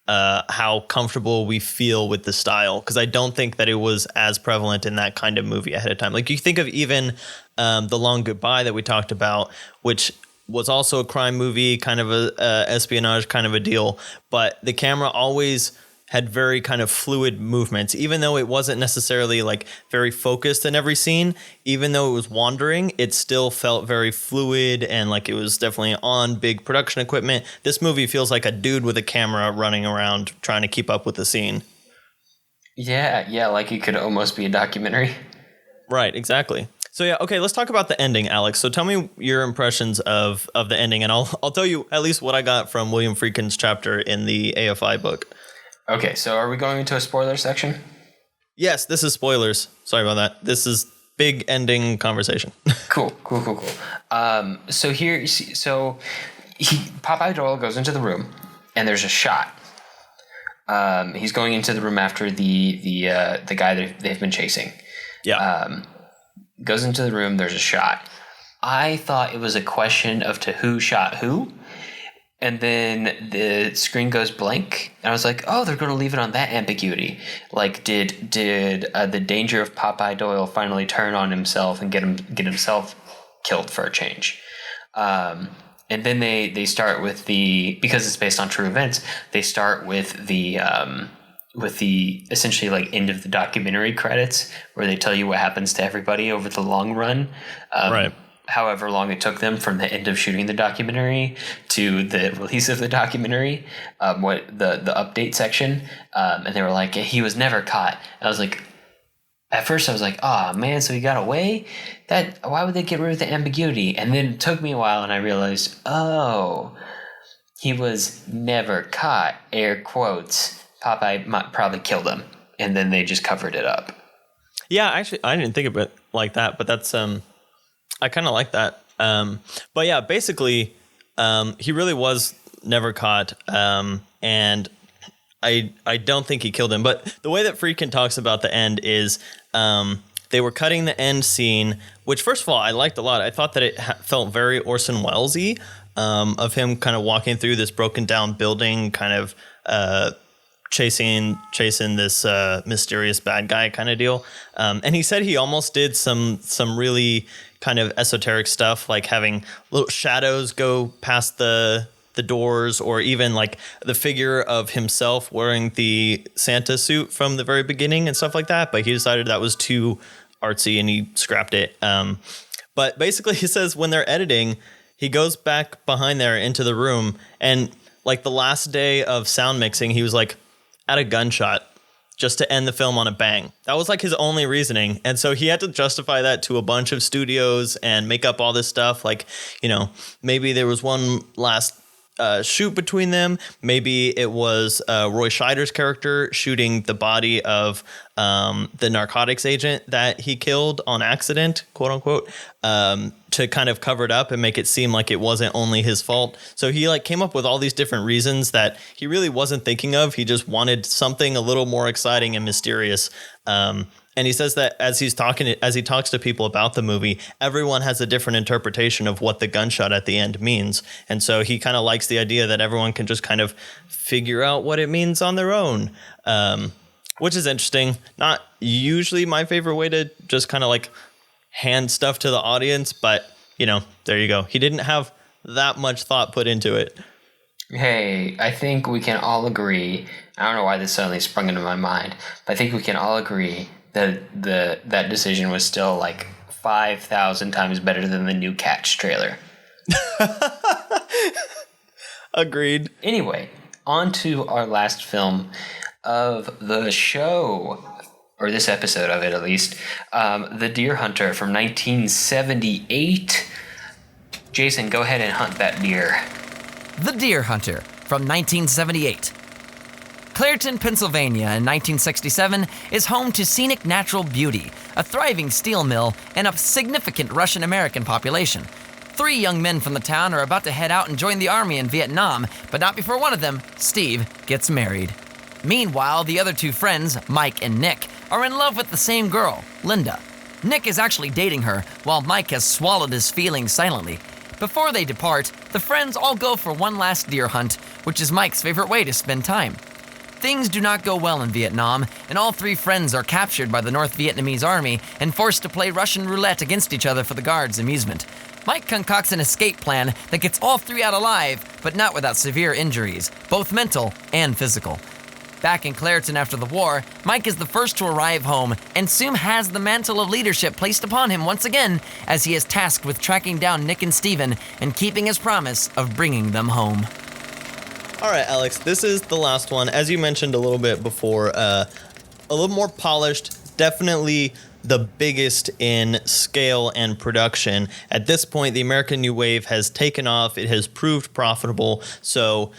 how comfortable we feel with the style, because I don't think that it was as prevalent in that kind of movie ahead of time. Like, you think of even The Long Goodbye that we talked about, which was also a crime movie, kind of a espionage kind of a deal, but the camera always had very kind of fluid movements, even though it wasn't necessarily like very focused in every scene. Even though it was wandering, it still felt very fluid, and like it was definitely on big production equipment. This movie feels like a dude with a camera running around trying to keep up with the scene. Yeah, like it could almost be a documentary. Right, exactly. So yeah, okay, let's talk about the ending, Alex. So tell me your impressions of the ending, and I'll tell you at least what I got from William Friedkin's chapter in the AFI book. Okay, so are we going into a spoiler section? Yes, this is spoilers. Sorry about that. This is big ending conversation. Cool. So Popeye Doyle goes into the room, and there's a shot. He's going into the room after the guy that they've been chasing. Yeah. Goes into the room. There's a shot. I thought it was a question of to who shot who. And then the screen goes blank, and I was like, "Oh, they're going to leave it on that ambiguity. Like, did the danger of Popeye Doyle finally turn on himself and get himself killed for a change?" And then they start with because it's based on true events. They start with the essentially like end of the documentary credits, where they tell you what happens to everybody over the long run. Right. However long it took them from the end of shooting the documentary to the release of the documentary, what the update section, and they were like, he was never caught. And I was like, at first I was like, oh man, so he got away? Why would they get rid of the ambiguity? And then it took me a while, and I realized, oh, he was never caught, air quotes. Popeye probably killed him, and then they just covered it up. Yeah, actually, I didn't think of it like that, but that's I kind of like that. But yeah, basically, he really was never caught, and I don't think he killed him. But the way that Friedkin talks about the end is they were cutting the end scene, which, first of all, I liked a lot. I thought that it felt very Orson Welles-y, of him kind of walking through this broken down building, kind of chasing this mysterious bad guy kind of deal. And he said he almost did some really kind of esoteric stuff, like having little shadows go past the doors, or even like the figure of himself wearing the Santa suit from the very beginning and stuff like that. But he decided that was too artsy and he scrapped it. But basically he says when they're editing, he goes back behind there into the room, and like the last day of sound mixing, he was like at a gunshot just to end the film on a bang. That was like his only reasoning. And so he had to justify that to a bunch of studios and make up all this stuff. Like, maybe there was one last shoot between them. Maybe it was Roy Scheider's character shooting the body of the narcotics agent that he killed on accident, quote unquote, to kind of cover it up and make it seem like it wasn't only his fault. So he like came up with all these different reasons that he really wasn't thinking of. He just wanted something a little more exciting and mysterious. And he says that as he talks to people about the movie, everyone has a different interpretation of what the gunshot at the end means. And so he kind of likes the idea that everyone can just kind of figure out what it means on their own, which is interesting. Not usually my favorite way to just kind of like hand stuff to the audience, but there you go. He didn't have that much thought put into it. Hey, I think we can all agree. I don't know why this suddenly sprung into my mind, but I think we can all agree that that decision was still like 5,000 times better than the new Cats trailer. Agreed. Anyway, on to our last film of the show, or this episode of it at least, The Deer Hunter from 1978. Jason, go ahead and hunt that deer. The Deer Hunter from 1978. Clairton, Pennsylvania in 1967 is home to scenic natural beauty, a thriving steel mill, and a significant Russian-American population. 3 young men from the town are about to head out and join the army in Vietnam, but not before one of them, Steve, gets married. Meanwhile, the other 2 friends, Mike and Nick, are in love with the same girl, Linda. Nick is actually dating her, while Mike has swallowed his feelings silently. Before they depart, the friends all go for one last deer hunt, which is Mike's favorite way to spend time. Things do not go well in Vietnam, and all 3 friends are captured by the North Vietnamese army and forced to play Russian roulette against each other for the guards' amusement. Mike concocts an escape plan that gets all 3 out alive, but not without severe injuries, both mental and physical. Back in Clairton after the war, Mike is the first to arrive home and soon has the mantle of leadership placed upon him once again as he is tasked with tracking down Nick and Steven and keeping his promise of bringing them home. All right, Alex, this is the last one. As you mentioned a little bit before, a little more polished, definitely the biggest in scale and production. At this point, the American New Wave has taken off. It has proved profitable. So,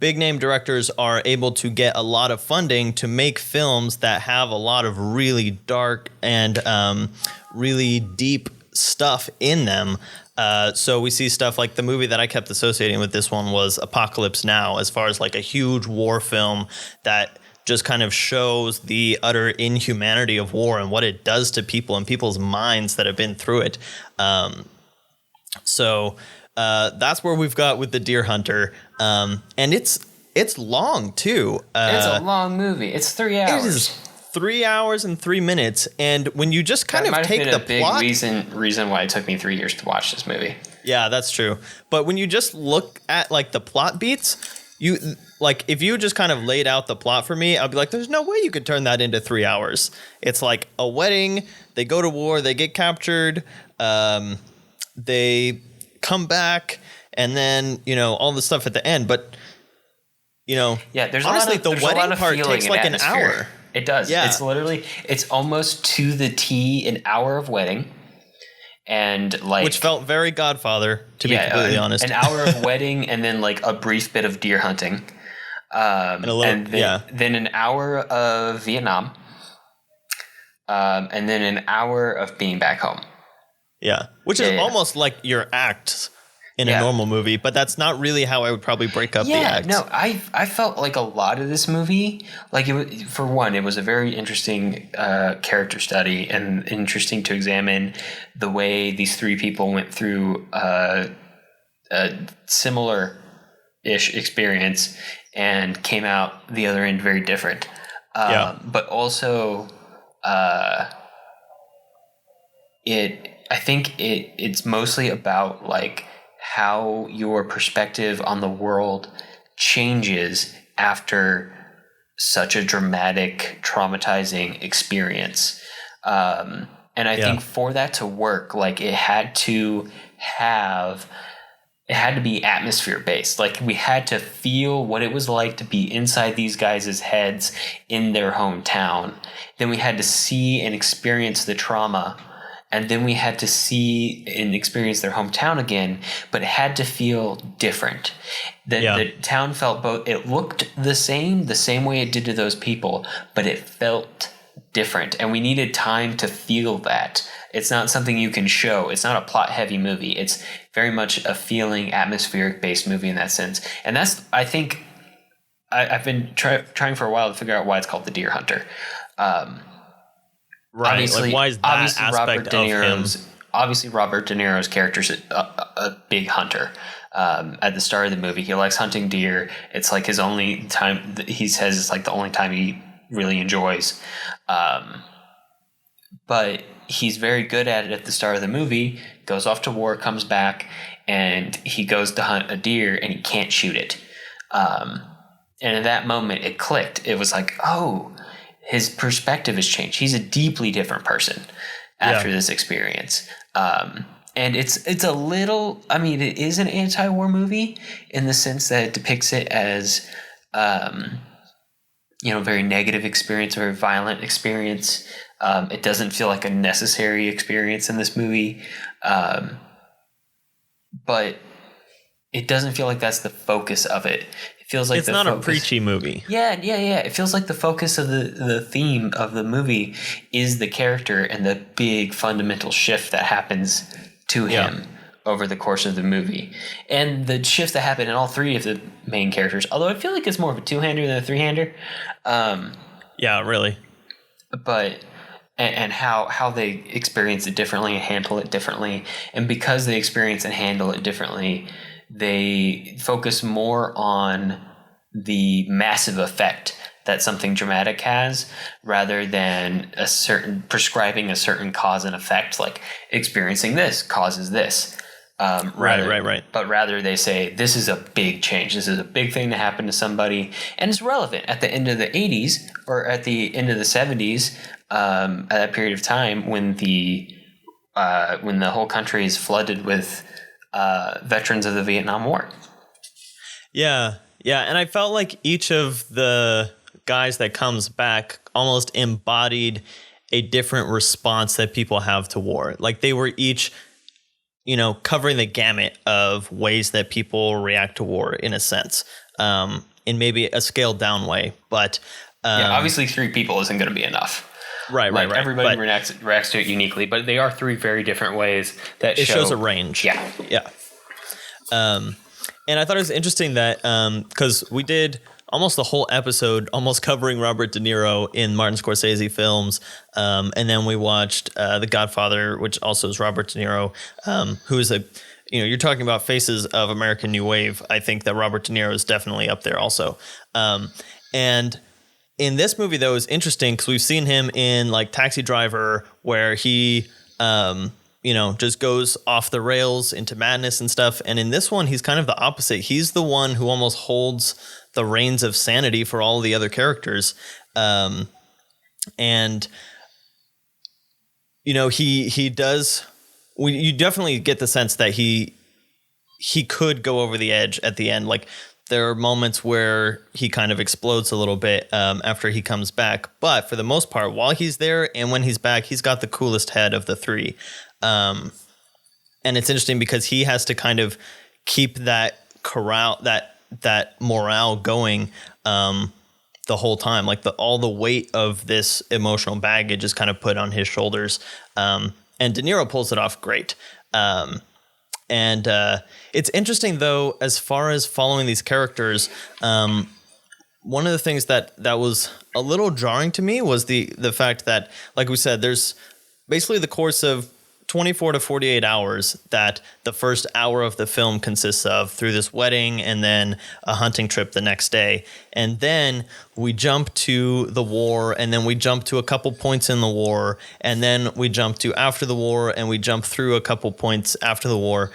big name directors are able to get a lot of funding to make films that have a lot of really dark and really deep stuff in them. So we see stuff like the movie that I kept associating with this one was Apocalypse Now, as far as like a huge war film that just kind of shows the utter inhumanity of war and what it does to people and people's minds that have been through it. So that's where we've got with The Deer Hunter. And it's long too. It's a long movie. It's 3 hours. It is 3 hours and 3 minutes. And when you just kind of take the plot, that might have been a big reason why it took me 3 years to watch this movie. Yeah, that's true. But when you just look at like the plot beats, you like if you just kind of laid out the plot for me, I'd be like, there's no way you could turn that into 3 hours. It's like a wedding. They go to war. They get captured. They come back, and then all the stuff at the end. But yeah, there's honestly a lot of, the wedding part takes like an hour. It does. Yeah. It's almost to the T an hour of wedding, and like which felt very Godfather, to be completely honest. An hour of wedding, and then like a brief bit of deer hunting, then an hour of Vietnam, and then an hour of being back home. Yeah, which is almost like your acts in a normal movie, but that's not really how I would probably break up the acts. No, I felt like a lot of this movie, like for one, it was a very interesting character study and interesting to examine the way these 3 people went through a similar-ish experience and came out the other end very different. But also, I think it's mostly about like how your perspective on the world changes after such a dramatic, traumatizing experience. And I think for that to work, like it had to be atmosphere based. Like we had to feel what it was like to be inside these guys' heads in their hometown. Then we had to see and experience the trauma. And then we had to see and experience their hometown again, but it had to feel different. The town felt it looked the same way it did to those people, but it felt different. And we needed time to feel that. It's not something you can show. It's not a plot-heavy movie. It's very much a feeling, atmospheric-based movie in that sense. And that's, I think, I've been trying for a while to figure out why it's called The Deer Hunter. Right, obviously, like why is that aspect of him? Obviously, Robert De Niro's character's a big hunter. At the start of the movie, he likes hunting deer. It's like his only time. He says it's like the only time he really enjoys. But he's very good at it at the start of the movie. Goes off to war, comes back, and he goes to hunt a deer and he can't shoot it. And at that moment it clicked. It was like, oh, his perspective has changed. He's a deeply different person after this experience. And it's a little, I mean, it is an anti-war movie in the sense that it depicts it as, very negative experience, very violent experience. It doesn't feel like a necessary experience in this movie. But it doesn't feel like that's the focus of it. It feels like it's not a preachy movie. Yeah. It feels like the focus of the theme of the movie is the character and the big fundamental shift that happens to him over the course of the movie. And the shifts that happen in all three of the main characters, although I feel like it's more of a two-hander than a three-hander. Yeah, really. But and how they experience it differently and handle it differently. And because they experience and handle it differently, they focus more on the massive effect that something dramatic has rather than prescribing a certain cause and effect, like experiencing this causes this. Right. But rather they say, this is a big change. This is a big thing to happen to somebody. And it's relevant at the end of the 80s or at the end of the 70s, at that period of time when the whole country is flooded with veterans of the Vietnam War. Yeah. And I felt like each of the guys that comes back almost embodied a different response that people have to war. Like they were each, covering the gamut of ways that people react to war in a sense, in maybe a scaled down way. But obviously 3 people isn't going to be enough. Right. Everybody reacts to it uniquely, but they are 3 very different ways that shows a range. Yeah. And I thought it was interesting that because we did almost the whole episode almost covering Robert De Niro in Martin Scorsese films, and then we watched The Godfather, which also is Robert De Niro, who is you're talking about faces of American New Wave. I think that Robert De Niro is definitely up there also. And in this movie, though, it's interesting because we've seen him in like Taxi Driver, where he just goes off the rails into madness and stuff. And in this one, he's kind of the opposite. He's the one who almost holds the reins of sanity for all of the other characters. And he does, you definitely get the sense that he could go over the edge at the end. Like there are moments where he kind of explodes a little bit after he comes back. But for the most part, while he's there and when he's back, he's got the coolest head of the 3. And it's interesting because he has to kind of keep that that morale going the whole time. Like all the weight of this emotional baggage is kind of put on his shoulders. And De Niro pulls it off great. And it's interesting, though, as far as following these characters, one of the things that was a little jarring to me was the fact that, like we said, there's basically the course of 24 to 48 hours that the first hour of the film consists of through this wedding and then a hunting trip the next day. And then we jump to the war, and then we jump to a couple points in the war, and then we jump to after the war, and we jump through a couple points after the war.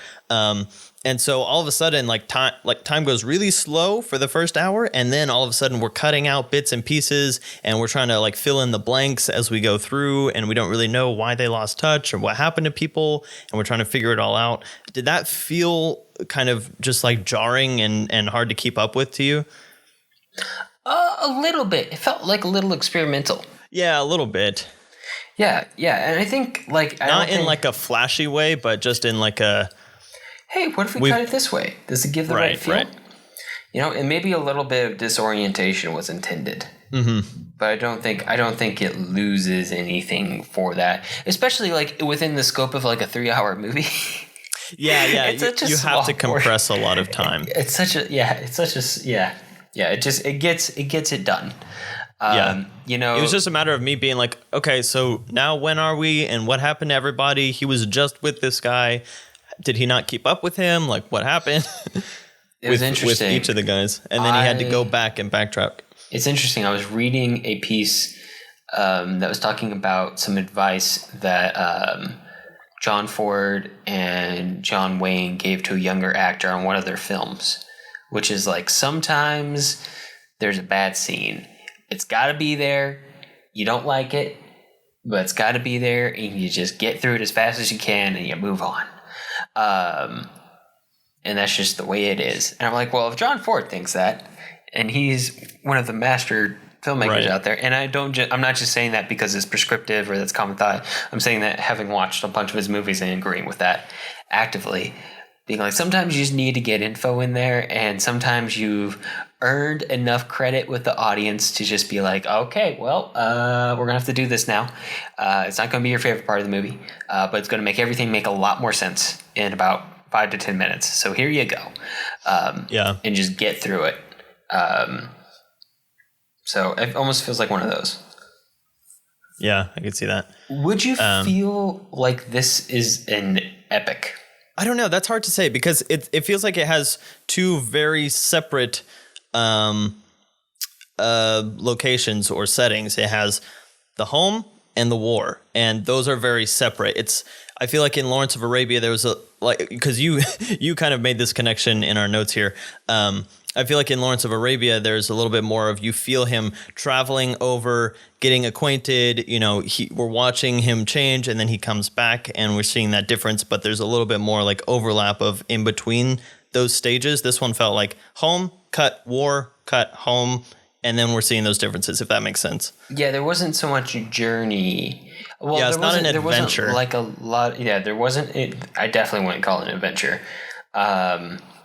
And so all of a sudden, time goes really slow for the first hour, and then all of a sudden we're cutting out bits and pieces, and we're trying to fill in the blanks as we go through, and we don't really know why they lost touch or what happened to people, and we're trying to figure it all out. Did that feel kind of just jarring and hard to keep up with to you? A little bit. It felt like a little experimental. Yeah, a little bit. Yeah, and I think not in a flashy way, but just in a. Hey, what if we cut it this way? Does it give the right feel? Right. And maybe a little bit of disorientation was intended. Mm-hmm. But I don't think it loses anything for that, especially within the scope of a 3-hour movie. Yeah. You have to compress a lot of time. It gets it done. It was just a matter of me being like, okay, so now when are we, and what happened to everybody? He was just with this guy. Did he not keep up with him? What happened? It was interesting. With each of the guys. And then he had to go back and backtrack. It's interesting. I was reading a piece that was talking about some advice that John Ford and John Wayne gave to a younger actor on one of their films, which is like sometimes there's a bad scene. It's got to be there. You don't like it, but it's got to be there, and you just get through it as fast as you can, and you move on. And that's just the way it is. And I'm like, well, if John Ford thinks that, and he's one of the master filmmakers out there, and I'm not just saying that because it's prescriptive or that's common thought. I'm saying that having watched a bunch of his movies and agreeing with that actively, being like, sometimes you just need to get info in there, and sometimes you've earned enough credit with the audience to just be like, okay, well, we're gonna have to do this now. It's not gonna be your favorite part of the movie, but it's gonna make everything make a lot more sense in about 5 to 10 minutes. So here you go. And just get through it. So it almost feels like one of those. Yeah, I could see that. Would you feel like this is an epic? I don't know. That's hard to say because it feels like it has two very separate locations or settings. It has the home and the war, and those are very separate. I feel like in Lawrence of Arabia there was because you kind of made this connection in our notes here. I feel like in Lawrence of Arabia, there's a little bit more of you feel him traveling over, getting acquainted. We're watching him change, and then he comes back, and we're seeing that difference. But there's a little bit more like overlap of in between those stages. This one felt like home, cut, war, cut, home, and then we're seeing those differences. If that makes sense. Yeah, there wasn't so much journey. Well, yeah, it's not an adventure. There wasn't like a lot. Yeah, there wasn't. I definitely wouldn't call it an adventure.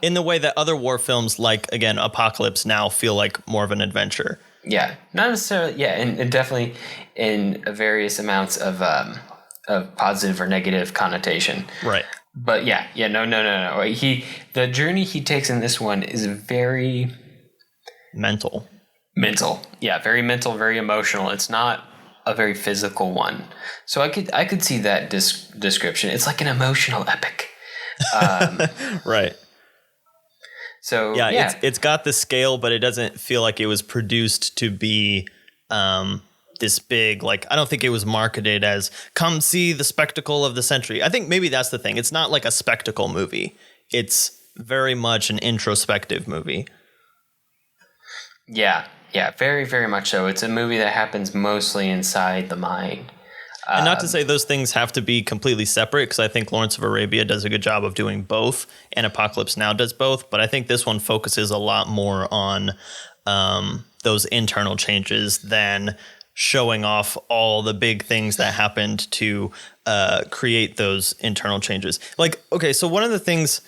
In the way that other war films, like, again, Apocalypse Now, feel like more of an adventure. Yeah, not necessarily. Yeah, and definitely in various amounts of positive or negative connotation. Right. But no. The journey he takes in this one is very mental. Yeah, very mental, very emotional. It's not a very physical one. So I could see that description. It's like an emotional epic. Right. So it's got the scale, but it doesn't feel like it was produced to be this big. Like, I don't think it was marketed as come see the spectacle of the century. I think maybe that's the thing. It's not like a spectacle movie. It's very much an introspective movie. Yeah, very, very much so. It's a movie that happens mostly inside the mind. And not to say those things have to be completely separate, because I think Lawrence of Arabia does a good job of doing both, and Apocalypse Now does both. But I think this one focuses a lot more on those internal changes than showing off all the big things that happened to create those internal changes. Like, okay, so one of the things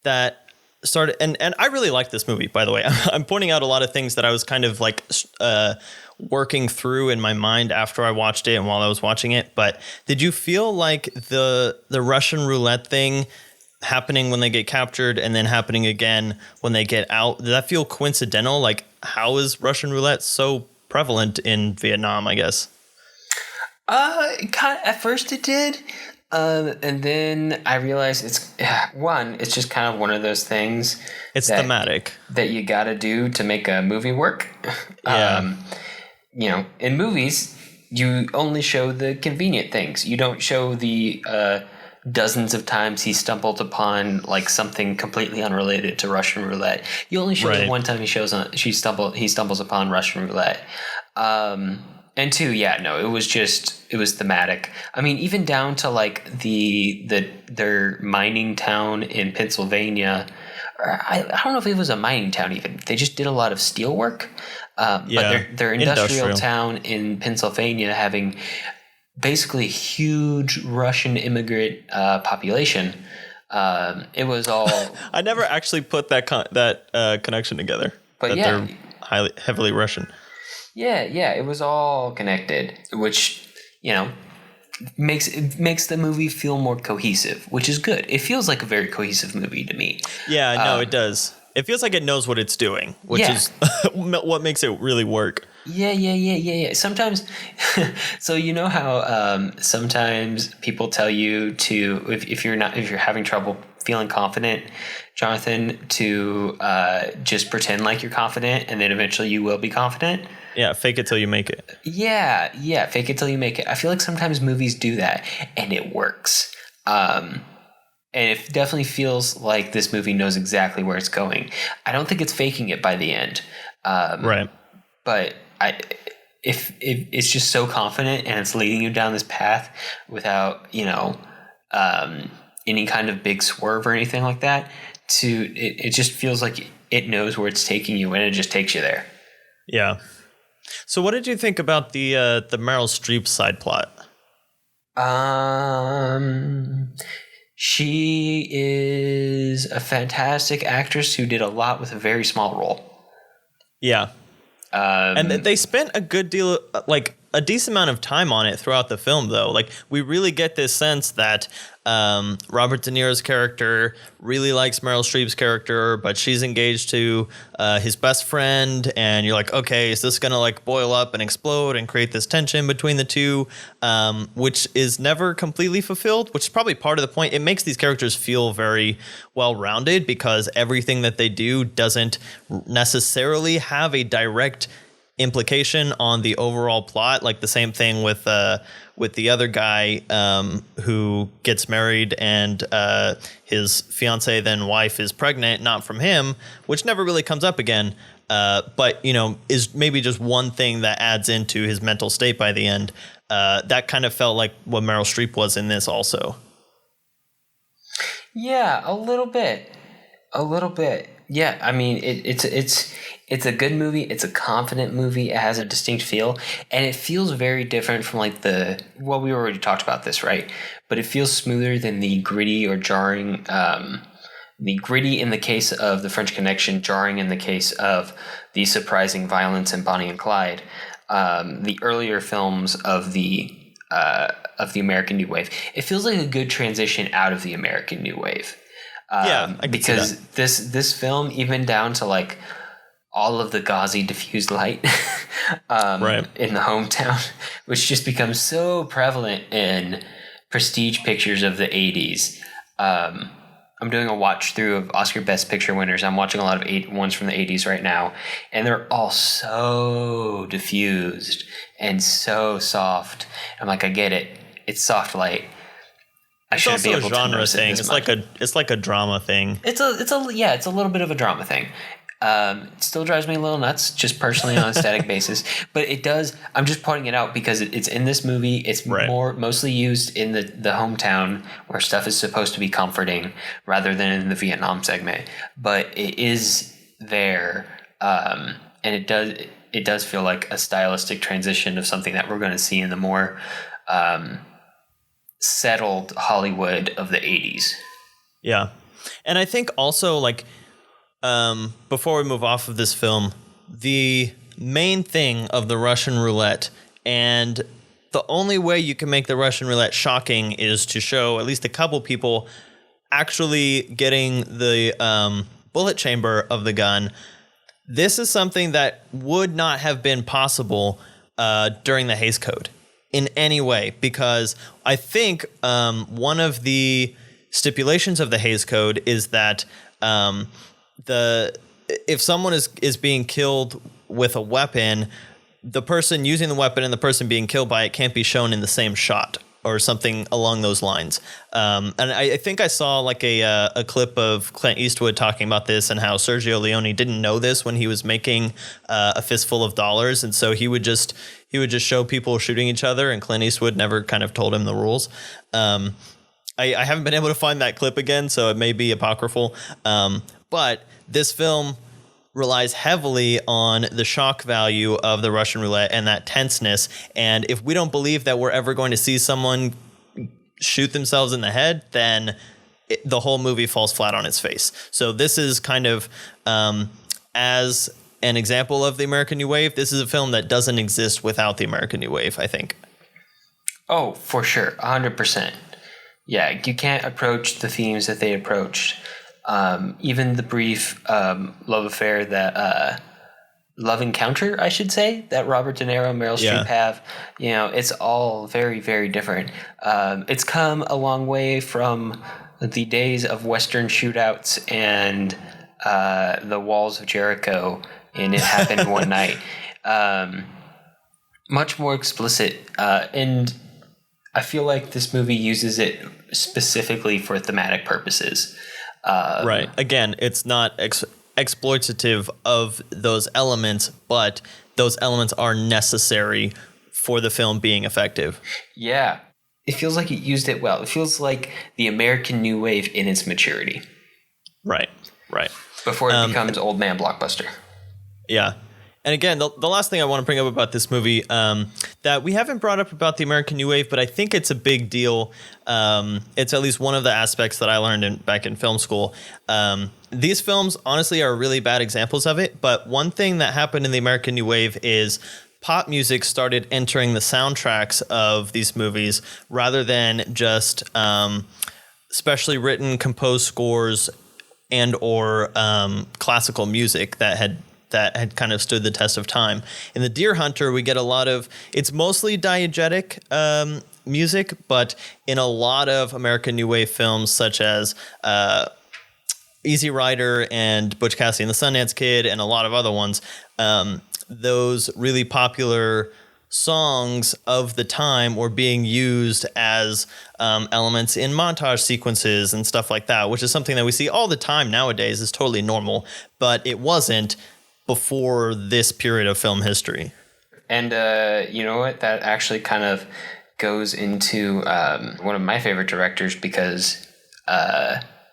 that started, and I really like this movie, by the way. I'm pointing out a lot of things that I was kind of like working through in my mind after I watched it and while I was watching it. But did you feel like the Russian roulette thing happening when they get captured and then happening again when they get out, did that feel coincidental? Like, how is Russian roulette so prevalent in Vietnam, I guess? At first it did. And then I realized it's just kind of one of those things. It's thematic that you got to do to make a movie work. Yeah. In movies, you only show the convenient things. You don't show the dozens of times he stumbled upon like something completely unrelated to Russian roulette. You only show the one time he stumbles upon Russian roulette. And two, it was thematic. I mean, even down to like their mining town in Pennsylvania. I don't know if it was a mining town even. They just did a lot of steel work. But their industrial town in Pennsylvania having basically huge Russian immigrant population. It was all. I never actually put that connection together. But they're heavily Russian. Yeah, it was all connected, which makes the movie feel more cohesive, which is good. It feels like a very cohesive movie to me. Yeah, no, it does. It feels like it knows what it's doing, which is what makes it really work. Yeah. Sometimes, so you know how sometimes people tell you to if you're having trouble feeling confident, Jonathan, to just pretend like you're confident, and then eventually you will be confident. Yeah, fake it till you make it. Yeah, fake it till you make it. I feel like sometimes movies do that, and it works. And it definitely feels like this movie knows exactly where it's going. I don't think it's faking it by the end. Right. But if it's just so confident and it's leading you down this path without, any kind of big swerve or anything like that, it just feels like it knows where it's taking you and it just takes you there. Yeah. So what did you think about the Meryl Streep side plot? She is a fantastic actress who did a lot with a very small role. Yeah. And they spent a good deal, like a decent amount of time on it throughout the film, though. Like, we really get this sense that Robert De Niro's character really likes Meryl Streep's character, but she's engaged to his best friend, and you're like, okay, is this gonna like boil up and explode and create this tension between the two, which is never completely fulfilled, which is probably part of the point. It makes these characters feel very well-rounded because everything that they do doesn't necessarily have a direct implication on the overall plot. Like the same thing with the other guy who gets married and his fiance then wife is pregnant, not from him, which never really comes up again, but is maybe just one thing that adds into his mental state by the end. That kind of felt like what Meryl Streep was in this also. Yeah, a little bit. Yeah, I mean, it's a good movie. It's a confident movie. It has a distinct feel, and it feels very different from like we already talked about this, right? But it feels smoother than the gritty or jarring, the gritty in the case of The French Connection, jarring in the case of the surprising violence in Bonnie and Clyde, the earlier films of the American New Wave. It feels like a good transition out of the American New Wave. Because this film, even down to like all of the gauzy diffused light in the hometown, which just becomes so prevalent in prestige pictures of the 80s. I'm doing a watch through of Oscar Best Picture winners. I'm watching a lot of ones from the 80s right now, and they're all so diffused and so soft. I'm like, I get it. It's soft light. It's also a genre thing. It's like a drama thing. It's a little bit of a drama thing. It still drives me a little nuts, just personally on a static basis. But it does. I'm just pointing it out because it's in this movie. It's mostly used in the hometown where stuff is supposed to be comforting, rather than in the Vietnam segment. But it is there, and it does feel like a stylistic transition of something that we're going to see in the more settled Hollywood of the 80s. Yeah. And I think also, like, before we move off of this film, the main thing of the Russian roulette, and the only way you can make the Russian roulette shocking is to show at least a couple people actually getting the bullet chamber of the gun. This is something that would not have been possible during the Hays Code in any way, because I think one of the stipulations of the Hays Code is that if someone is being killed with a weapon, the person using the weapon and the person being killed by it can't be shown in the same shot or something along those lines. And I think I saw like a clip of Clint Eastwood talking about this and how Sergio Leone didn't know this when he was making A Fistful of Dollars, and so he would just show people shooting each other, and Clint Eastwood never kind of told him the rules. I haven't been able to find that clip again, so it may be apocryphal. But this film relies heavily on the shock value of the Russian roulette and that tenseness. And if we don't believe that we're ever going to see someone shoot themselves in the head, then the whole movie falls flat on its face. So this is kind of, as an example of the American New Wave, this is a film that doesn't exist without the American New Wave, I think. Oh, for sure. 100%. Yeah, you can't approach the themes that they approached. Even the brief love affair that love encounter, I should say, that Robert De Niro and Meryl Streep have, it's all very, very different. It's come a long way from the days of Western shootouts and the Walls of Jericho in It Happened One Night. Much more explicit. And I feel like this movie uses it specifically for thematic purposes. Right. Again, it's not exploitative of those elements, but those elements are necessary for the film being effective. Yeah. It feels like it used it well. It feels like the American New Wave in its maturity. Right. Before it becomes old man blockbuster. Yeah. And again, the last thing I want to bring up about this movie that we haven't brought up about the American New Wave, but I think it's a big deal. It's at least one of the aspects that I learned back in film school. These films, honestly, are really bad examples of it. But one thing that happened in the American New Wave is pop music started entering the soundtracks of these movies rather than just specially written, composed scores and or classical music that had kind of stood the test of time. In The Deer Hunter, we get a lot of, it's mostly diegetic music, but in a lot of American New Wave films, such as Easy Rider and Butch Cassidy and the Sundance Kid and a lot of other ones, those really popular songs of the time were being used as elements in montage sequences and stuff like that, which is something that we see all the time nowadays. Is totally normal, but it wasn't before this period of film history. And you know what? That actually kind of goes into one of my favorite directors because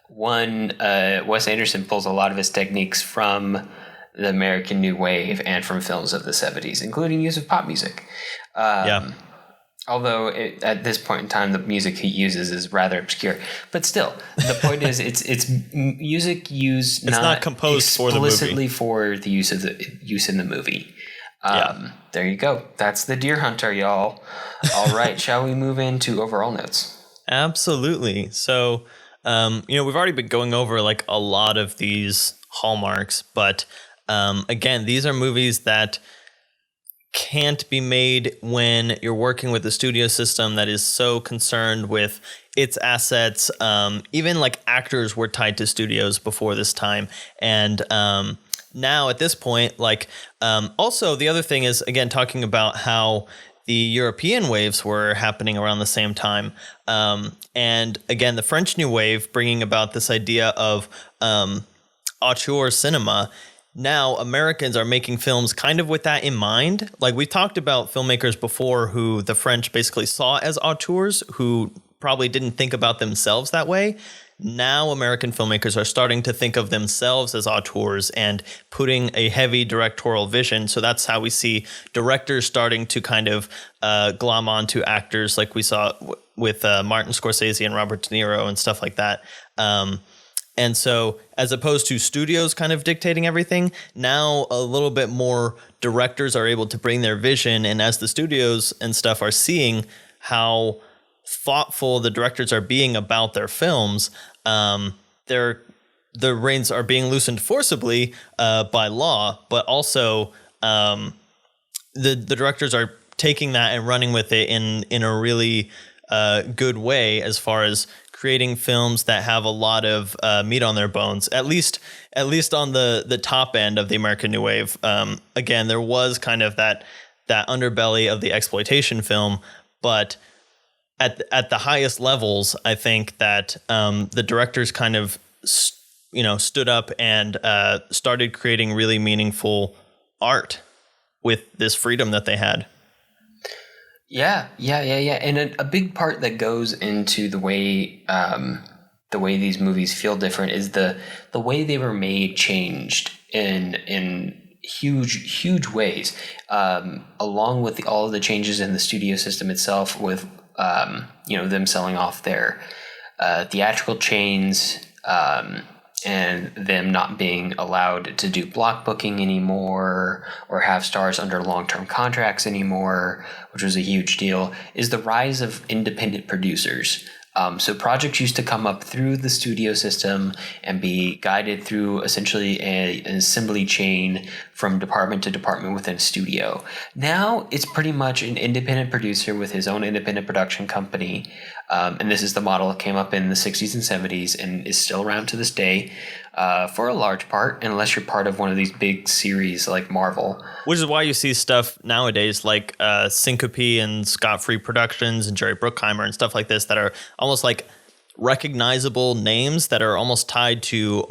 Wes Anderson pulls a lot of his techniques from the American New Wave and from films of the 70s, including use of pop music. Although at this point in time, the music he uses is rather obscure, but still, the point is, it's music used not composed explicitly for the use in the movie. There you go. That's The Deer Hunter, y'all. All right, shall we move into overall notes? Absolutely. So, we've already been going over like a lot of these hallmarks, but again, these are movies that can't be made when you're working with a studio system that is so concerned with its assets. Even like actors were tied to studios before this time. And now at this point, also the other thing is, again, talking about how the European waves were happening around the same time. And again, the French New Wave bringing about this idea of auteur cinema. Now Americans are making films kind of with that in mind. Like we've talked about filmmakers before who the French basically saw as auteurs who probably didn't think about themselves that way. Now American filmmakers are starting to think of themselves as auteurs and putting a heavy directorial vision. So that's how we see directors starting to kind of glom onto actors like we saw with Martin Scorsese and Robert De Niro and stuff like that. And so as opposed to studios kind of dictating everything, now a little bit more directors are able to bring their vision. And as the studios and stuff are seeing how thoughtful the directors are being about their films, the reins are being loosened forcibly by law, but also the directors are taking that and running with it in a really good way as far as creating films that have a lot of meat on their bones, at least on the top end of the American New Wave. Again, there was kind of that underbelly of the exploitation film, but at the highest levels, I think that the directors kind of stood up and started creating really meaningful art with this freedom that they had. Yeah. And a big part that goes into the way these movies feel different is the way they were made changed in huge ways, along with all of the changes in the studio system itself, with them selling off their theatrical chains, and them not being allowed to do block booking anymore or have stars under long-term contracts anymore, which was a huge deal, is the rise of independent producers. So projects used to come up through the studio system and be guided through essentially an assembly chain from department to department within a studio. Now it's pretty much an independent producer with his own independent production company, And this is the model that came up in the 60s and 70s and is still around to this day for a large part, unless you're part of one of these big series like Marvel. Which is why you see stuff nowadays like Syncope and Scott Free Productions and Jerry Bruckheimer and stuff like this that are almost like recognizable names that are almost tied to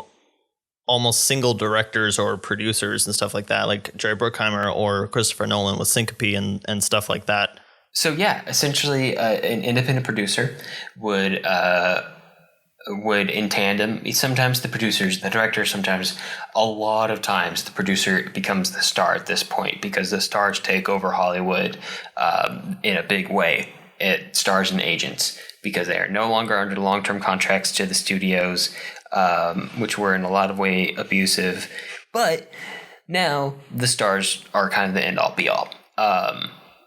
almost single directors or producers and stuff like that, like Jerry Bruckheimer or Christopher Nolan with Syncope and stuff like that. So yeah, essentially an independent producer would in tandem, sometimes the producers, the director, sometimes a lot of times the producer becomes the star at this point because the stars take over Hollywood in a big way. It stars and agents because they are no longer under long-term contracts to the studios, which were in a lot of way abusive. But now the stars are kind of the end-all be-all.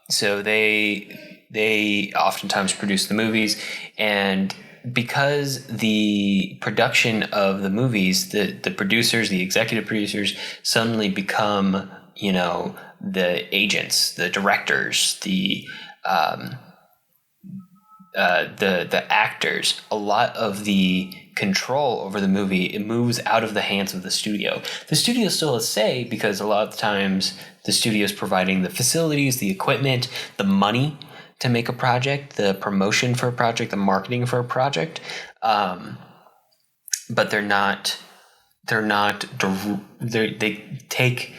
So they oftentimes produce the movies, and because the production of the movies, the producers, the executive producers suddenly become, the agents, the directors, the actors, a lot of the control over the movie, it moves out of the hands of the studio. The studio still has say because a lot of the times the studio is providing the facilities, the equipment, the money to make a project, the promotion for a project, the marketing for a project. But they take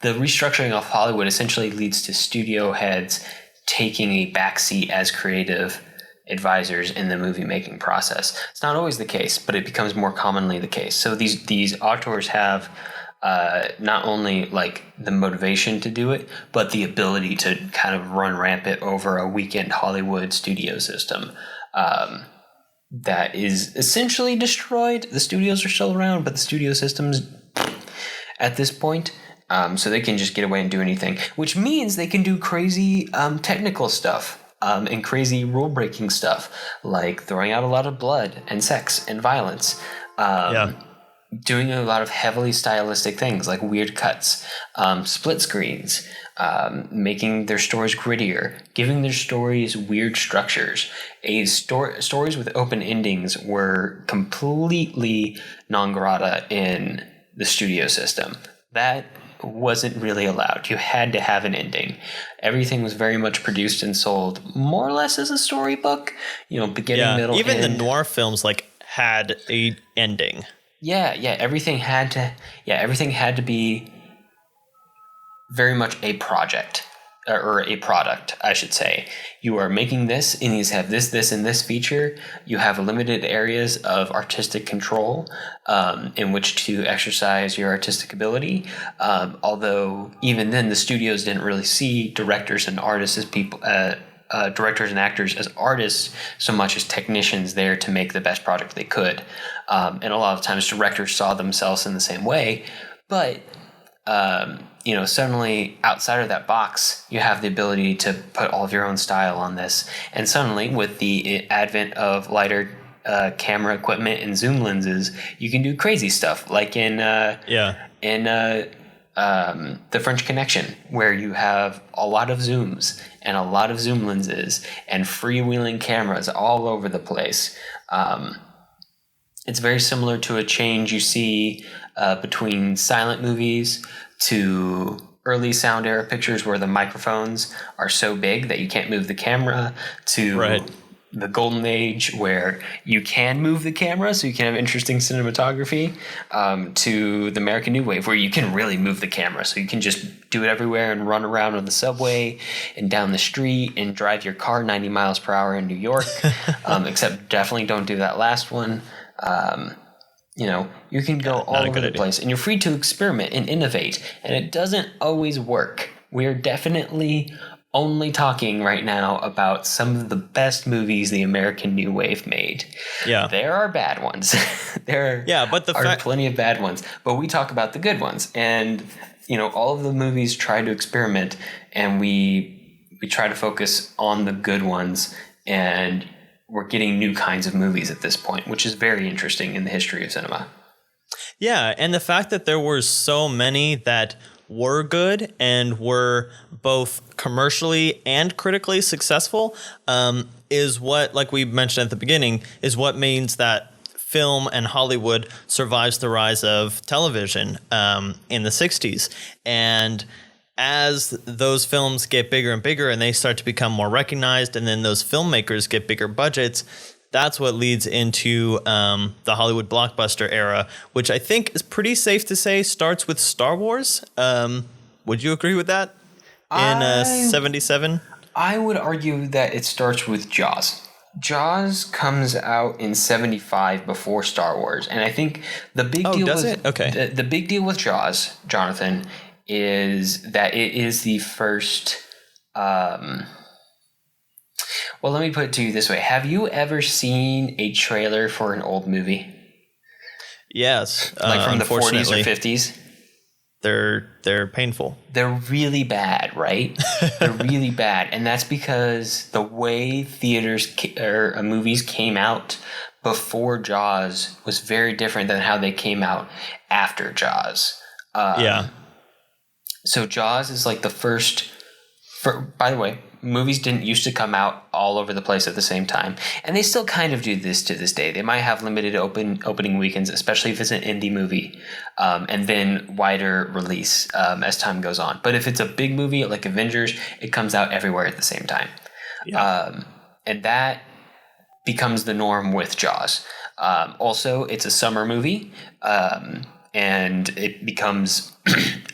the restructuring of Hollywood essentially leads to studio heads taking a backseat as creative advisors in the movie making process. It's not always the case, but it becomes more commonly the case. So these auteurs have not only like the motivation to do it, but the ability to kind of run rampant over a weekend Hollywood studio system that is essentially destroyed. The studios are still around, but the studio systems at this point, so they can just get away and do anything, which means they can do crazy technical stuff. And crazy rule-breaking stuff, like throwing out a lot of blood and sex and violence. Doing a lot of heavily stylistic things, like weird cuts, split screens, making their stories grittier, giving their stories weird structures. Stories with open endings were completely non grata in the studio system. That wasn't really allowed. You had to have an ending. Everything was very much produced and sold more or less as a storybook, beginning, middle, even end. the noir films had a ending. Everything had to be very much a project or a product, I should say. You are making this, and these have this, and this feature. You have limited areas of artistic control in which to exercise your artistic ability. Although even then, the studios didn't really see directors and artists as people, directors and actors as artists so much as technicians there to make the best product they could. And a lot of times, directors saw themselves in the same way, but suddenly outside of that box, you have the ability to put all of your own style on this. And suddenly, with the advent of lighter camera equipment and zoom lenses, you can do crazy stuff, like in The French Connection, where you have a lot of zooms and a lot of zoom lenses and freewheeling cameras all over the place. It's very similar to a change you see between silent movies to early sound era pictures where the microphones are so big that you can't move the camera, to the golden age where you can move the camera so you can have interesting cinematography, to the American New Wave where you can really move the camera so you can just do it everywhere and run around on the subway and down the street and drive your car 90 miles per hour in New York, except definitely don't do that last one. You can go all over the place, and you're free to experiment and innovate, and it doesn't always work. We are definitely only talking right now about some of the best movies the American New Wave made. Yeah. There are bad ones. There are plenty of bad ones, but we talk about the good ones. And, all of the movies try to experiment, and we try to focus on the good ones, and we're getting new kinds of movies at this point, which is very interesting in the history of cinema. Yeah, and the fact that there were so many that were good and were both commercially and critically successful is what, like we mentioned at the beginning, is what means that film and Hollywood survives the rise of television in the 60s. And as those films get bigger and bigger and they start to become more recognized, and then those filmmakers get bigger budgets, that's what leads into the Hollywood blockbuster era, which I think is pretty safe to say starts with Star Wars. Would you agree with that? In 77? I would argue that it starts with Jaws. Jaws comes out in 75 before Star Wars. And I think the big deal does with it? Okay. The big deal with Jaws, Jonathan, is that it is the first well, let me put it to you this way. Have you ever seen a trailer for an old movie? Yes. Like from the 40s or 50s? They're painful. They're really bad, right? They're really bad. And that's because the way movies came out before Jaws was very different than how they came out after Jaws. So Jaws is like the first... by the way, movies didn't used to come out all over the place at the same time. And they still kind of do this to this day. They might have limited opening weekends, especially if it's an indie movie, and then wider release as time goes on. But if it's a big movie like Avengers, it comes out everywhere at the same time. Yeah. And that becomes the norm with Jaws. Also, it's a summer movie. And it becomes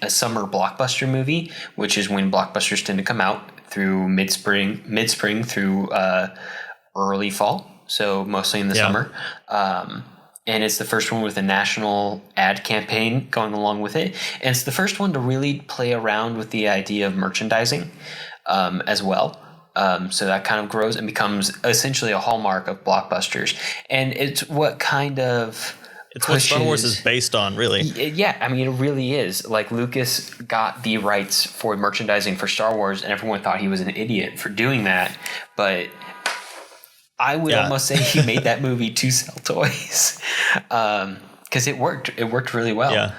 a summer blockbuster movie, which is when blockbusters tend to come out through mid-spring through early fall, so mostly in the summer. And it's the first one with a national ad campaign going along with it. And it's the first one to really play around with the idea of merchandising as well. So that kind of grows and becomes essentially a hallmark of blockbusters. And it's what kind of... It's what Star Wars is based on, really. Yeah, I mean, it really is. Like, Lucas got the rights for merchandising for Star Wars, and everyone thought he was an idiot for doing that. But I would almost say he made that movie to sell toys. Because it worked. It worked really well. Yeah.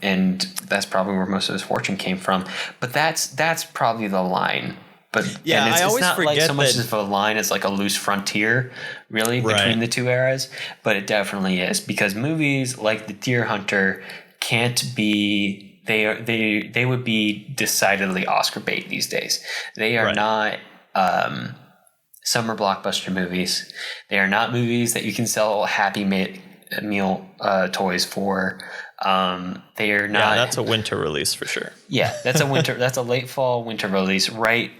And that's probably where most of his fortune came from. But that's probably the line. But yeah, it's not forget like so much that, as a line as like a loose frontier, really, between the two eras. But it definitely is, because movies like The Deer Hunter can't be. They would be decidedly Oscar bait these days. They are not summer blockbuster movies. They are not movies that you can sell Happy Meal toys for. They are not. Yeah, that's a winter release for sure. Yeah, that's a winter. That's a late fall winter release, right,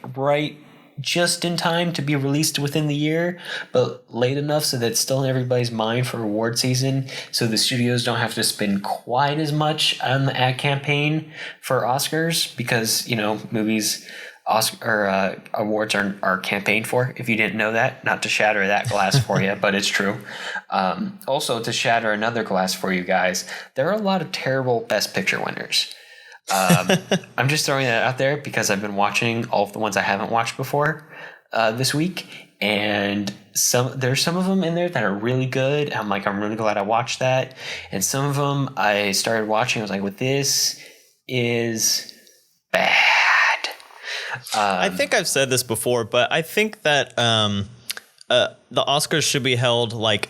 just in time to be released within the year, but late enough so that it's still in everybody's mind for award season. So the studios don't have to spend quite as much on the ad campaign for Oscars, because movies. Awards are campaigned for, if you didn't know that. Not to shatter that glass for you, but it's true. Also, to shatter another glass for you guys, there are a lot of terrible Best Picture winners. I'm just throwing that out there because I've been watching all of the ones I haven't watched before this week, and there's some of them in there that are really good. I'm really glad I watched that. And some of them I started watching, I was like, well, this is bad. I think I've said this before, but I think that the Oscars should be held like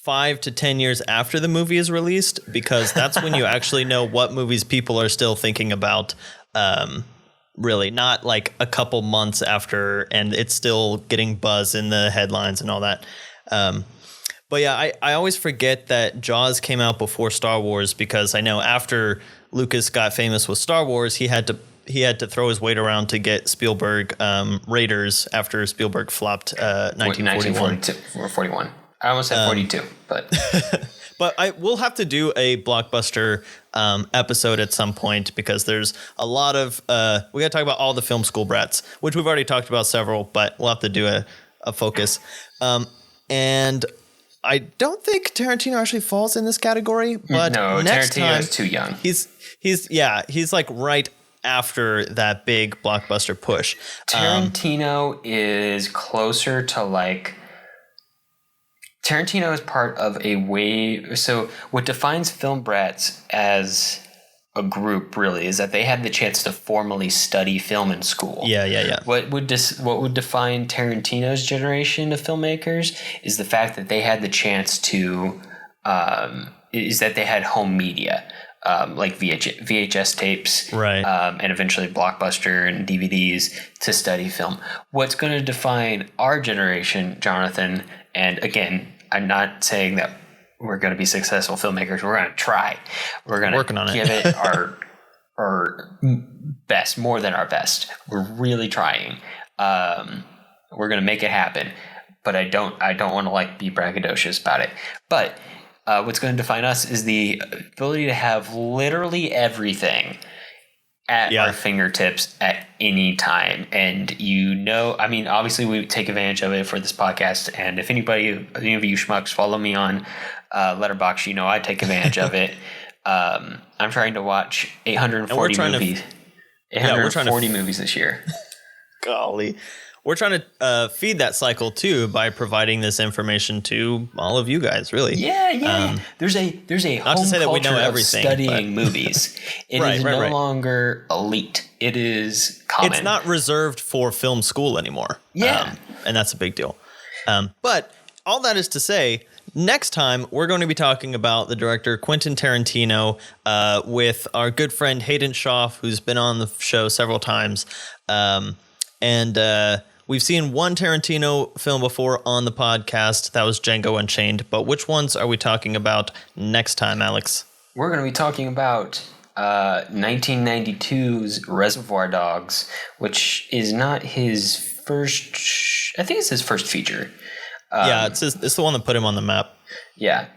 5 to 10 years after the movie is released, because that's when you actually know what movies people are still thinking about. Really, not like a couple months after and it's still getting buzz in the headlines and all that. But yeah, I always forget that Jaws came out before Star Wars, because I know after Lucas got famous with Star Wars, he had to throw his weight around to get Spielberg Raiders after Spielberg flopped 1941. 41. I almost said 42, but... But we'll have to do a blockbuster episode at some point, because there's a lot of... we got to talk about all the film school brats, which we've already talked about several, but we'll have to do a focus. And I don't think Tarantino actually falls in this category, but no, next Tarantino time, is too young. He's like right after that big blockbuster push. Tarantino is closer to like... Tarantino is part of a wave. So what defines film brats as a group really is that they had the chance to formally study film in school. Yeah. What would define Tarantino's generation of filmmakers is the fact that they had the chance to is that they had home media. Like VHS tapes, right, and eventually Blockbuster and DVDs to study film. What's going to define our generation, Jonathan, and again, I'm not saying that we're going to be successful filmmakers. We're going to try. We're going to give it our best, more than our best. We're really trying. We're going to make it happen. But I don't want to be braggadocious about it. But what's going to define us is the ability to have literally everything at our fingertips at any time. And obviously we take advantage of it for this podcast. And if any of you schmucks follow me on Letterboxd, I take advantage of it. I'm trying to watch 840 movies. 840 movies this year. Golly. We're trying to feed that cycle too by providing this information to all of you guys. Really, yeah. There's a not home to say that we know culture of everything, studying movies. It is no longer elite. It is common. It's not reserved for film school anymore. Yeah, and that's a big deal. But all that is to say, next time we're going to be talking about the director Quentin Tarantino with our good friend Hayden Schaff, who's been on the show several times, and we've seen one Tarantino film before on the podcast. That was Django Unchained. But which ones are we talking about next time, Alex? We're going to be talking about 1992's Reservoir Dogs, which is not his first... I think it's his first feature. It's the one that put him on the map. Yeah.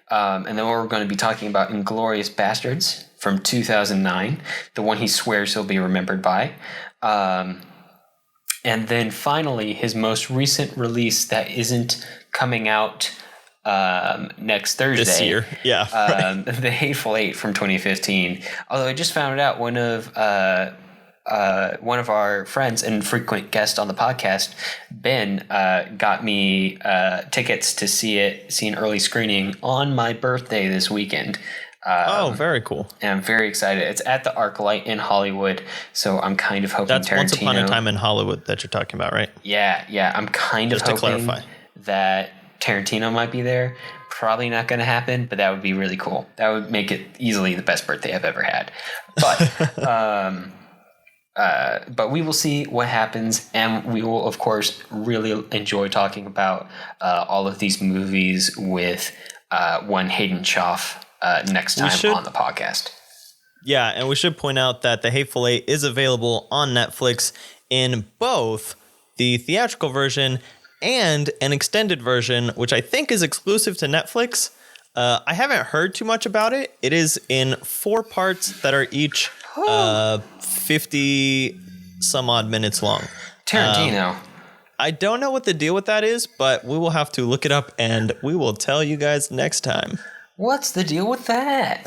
And then we're going to be talking about Inglourious Bastards from 2009, the one he swears he'll be remembered by. And then finally, his most recent release that isn't coming out next Thursday. This year, yeah. The Hateful Eight from 2015. Although I just found out one of our friends and frequent guest on the podcast, Ben, got me tickets to see an early screening on my birthday this weekend. Very cool. And I'm very excited. It's at the ArcLight in Hollywood, so I'm kind of hoping that's Tarantino... Once Upon a Time in Hollywood that you're talking about, right? Yeah. I'm kind of hoping that Tarantino might be there. Probably not going to happen, but that would be really cool. That would make it easily the best birthday I've ever had. But we will see what happens, and we will, of course, really enjoy talking about all of these movies with one Hayden Schaff next time on the podcast. Yeah, and we should point out that The Hateful Eight is available on Netflix in both the theatrical version and an extended version, which I think is exclusive to Netflix. I haven't heard too much about it. It is in 4 parts that are each 50 some odd minutes long. Tarantino. I don't know what the deal with that is, but we will have to look it up and we will tell you guys next time. What's the deal with that?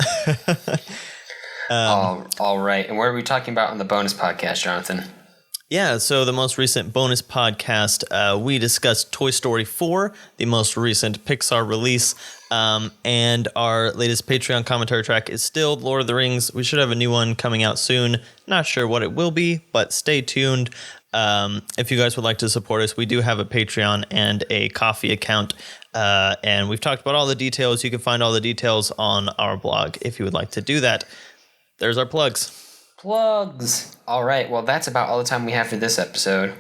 All right. And what are we talking about on the bonus podcast, Jonathan? Yeah, so the most recent bonus podcast, we discussed Toy Story 4, the most recent Pixar release, and our latest Patreon commentary track is still Lord of the Rings. We should have a new one coming out soon. Not sure what it will be, but stay tuned. If you guys would like to support us, we do have a Patreon and a Ko-fi account, and we've talked about all the details. You can find all the details on our blog if you would like to do that. There's our plugs. All right. Well, that's about all the time we have for this episode.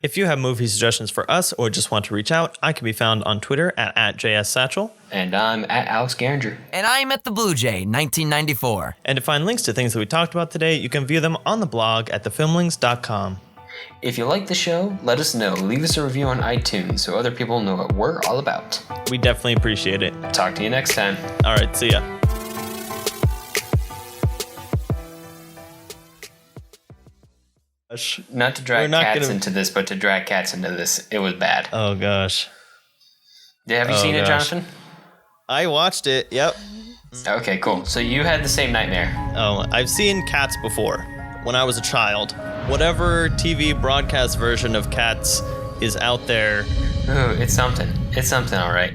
If you have movie suggestions for us or just want to reach out, I can be found on Twitter at JSSatchel. And I'm at Alex Garinger. And I'm at the Blue Jay, 1994. And to find links to things that we talked about today, you can view them on the blog at thefilmlings.com. If you like the show, let us know. Leave us a review on iTunes so other people know what we're all about. We definitely appreciate it. Talk to you next time. All right, see ya. Not to drag cats into this, but to drag cats into this. It was bad. Oh, gosh. Have you seen it, Jonathan? I watched it, yep. Okay, cool. So you had the same nightmare. Oh, I've seen Cats before, when I was a child. Whatever TV broadcast version of Cats is out there. Ooh, it's something. It's something, all right.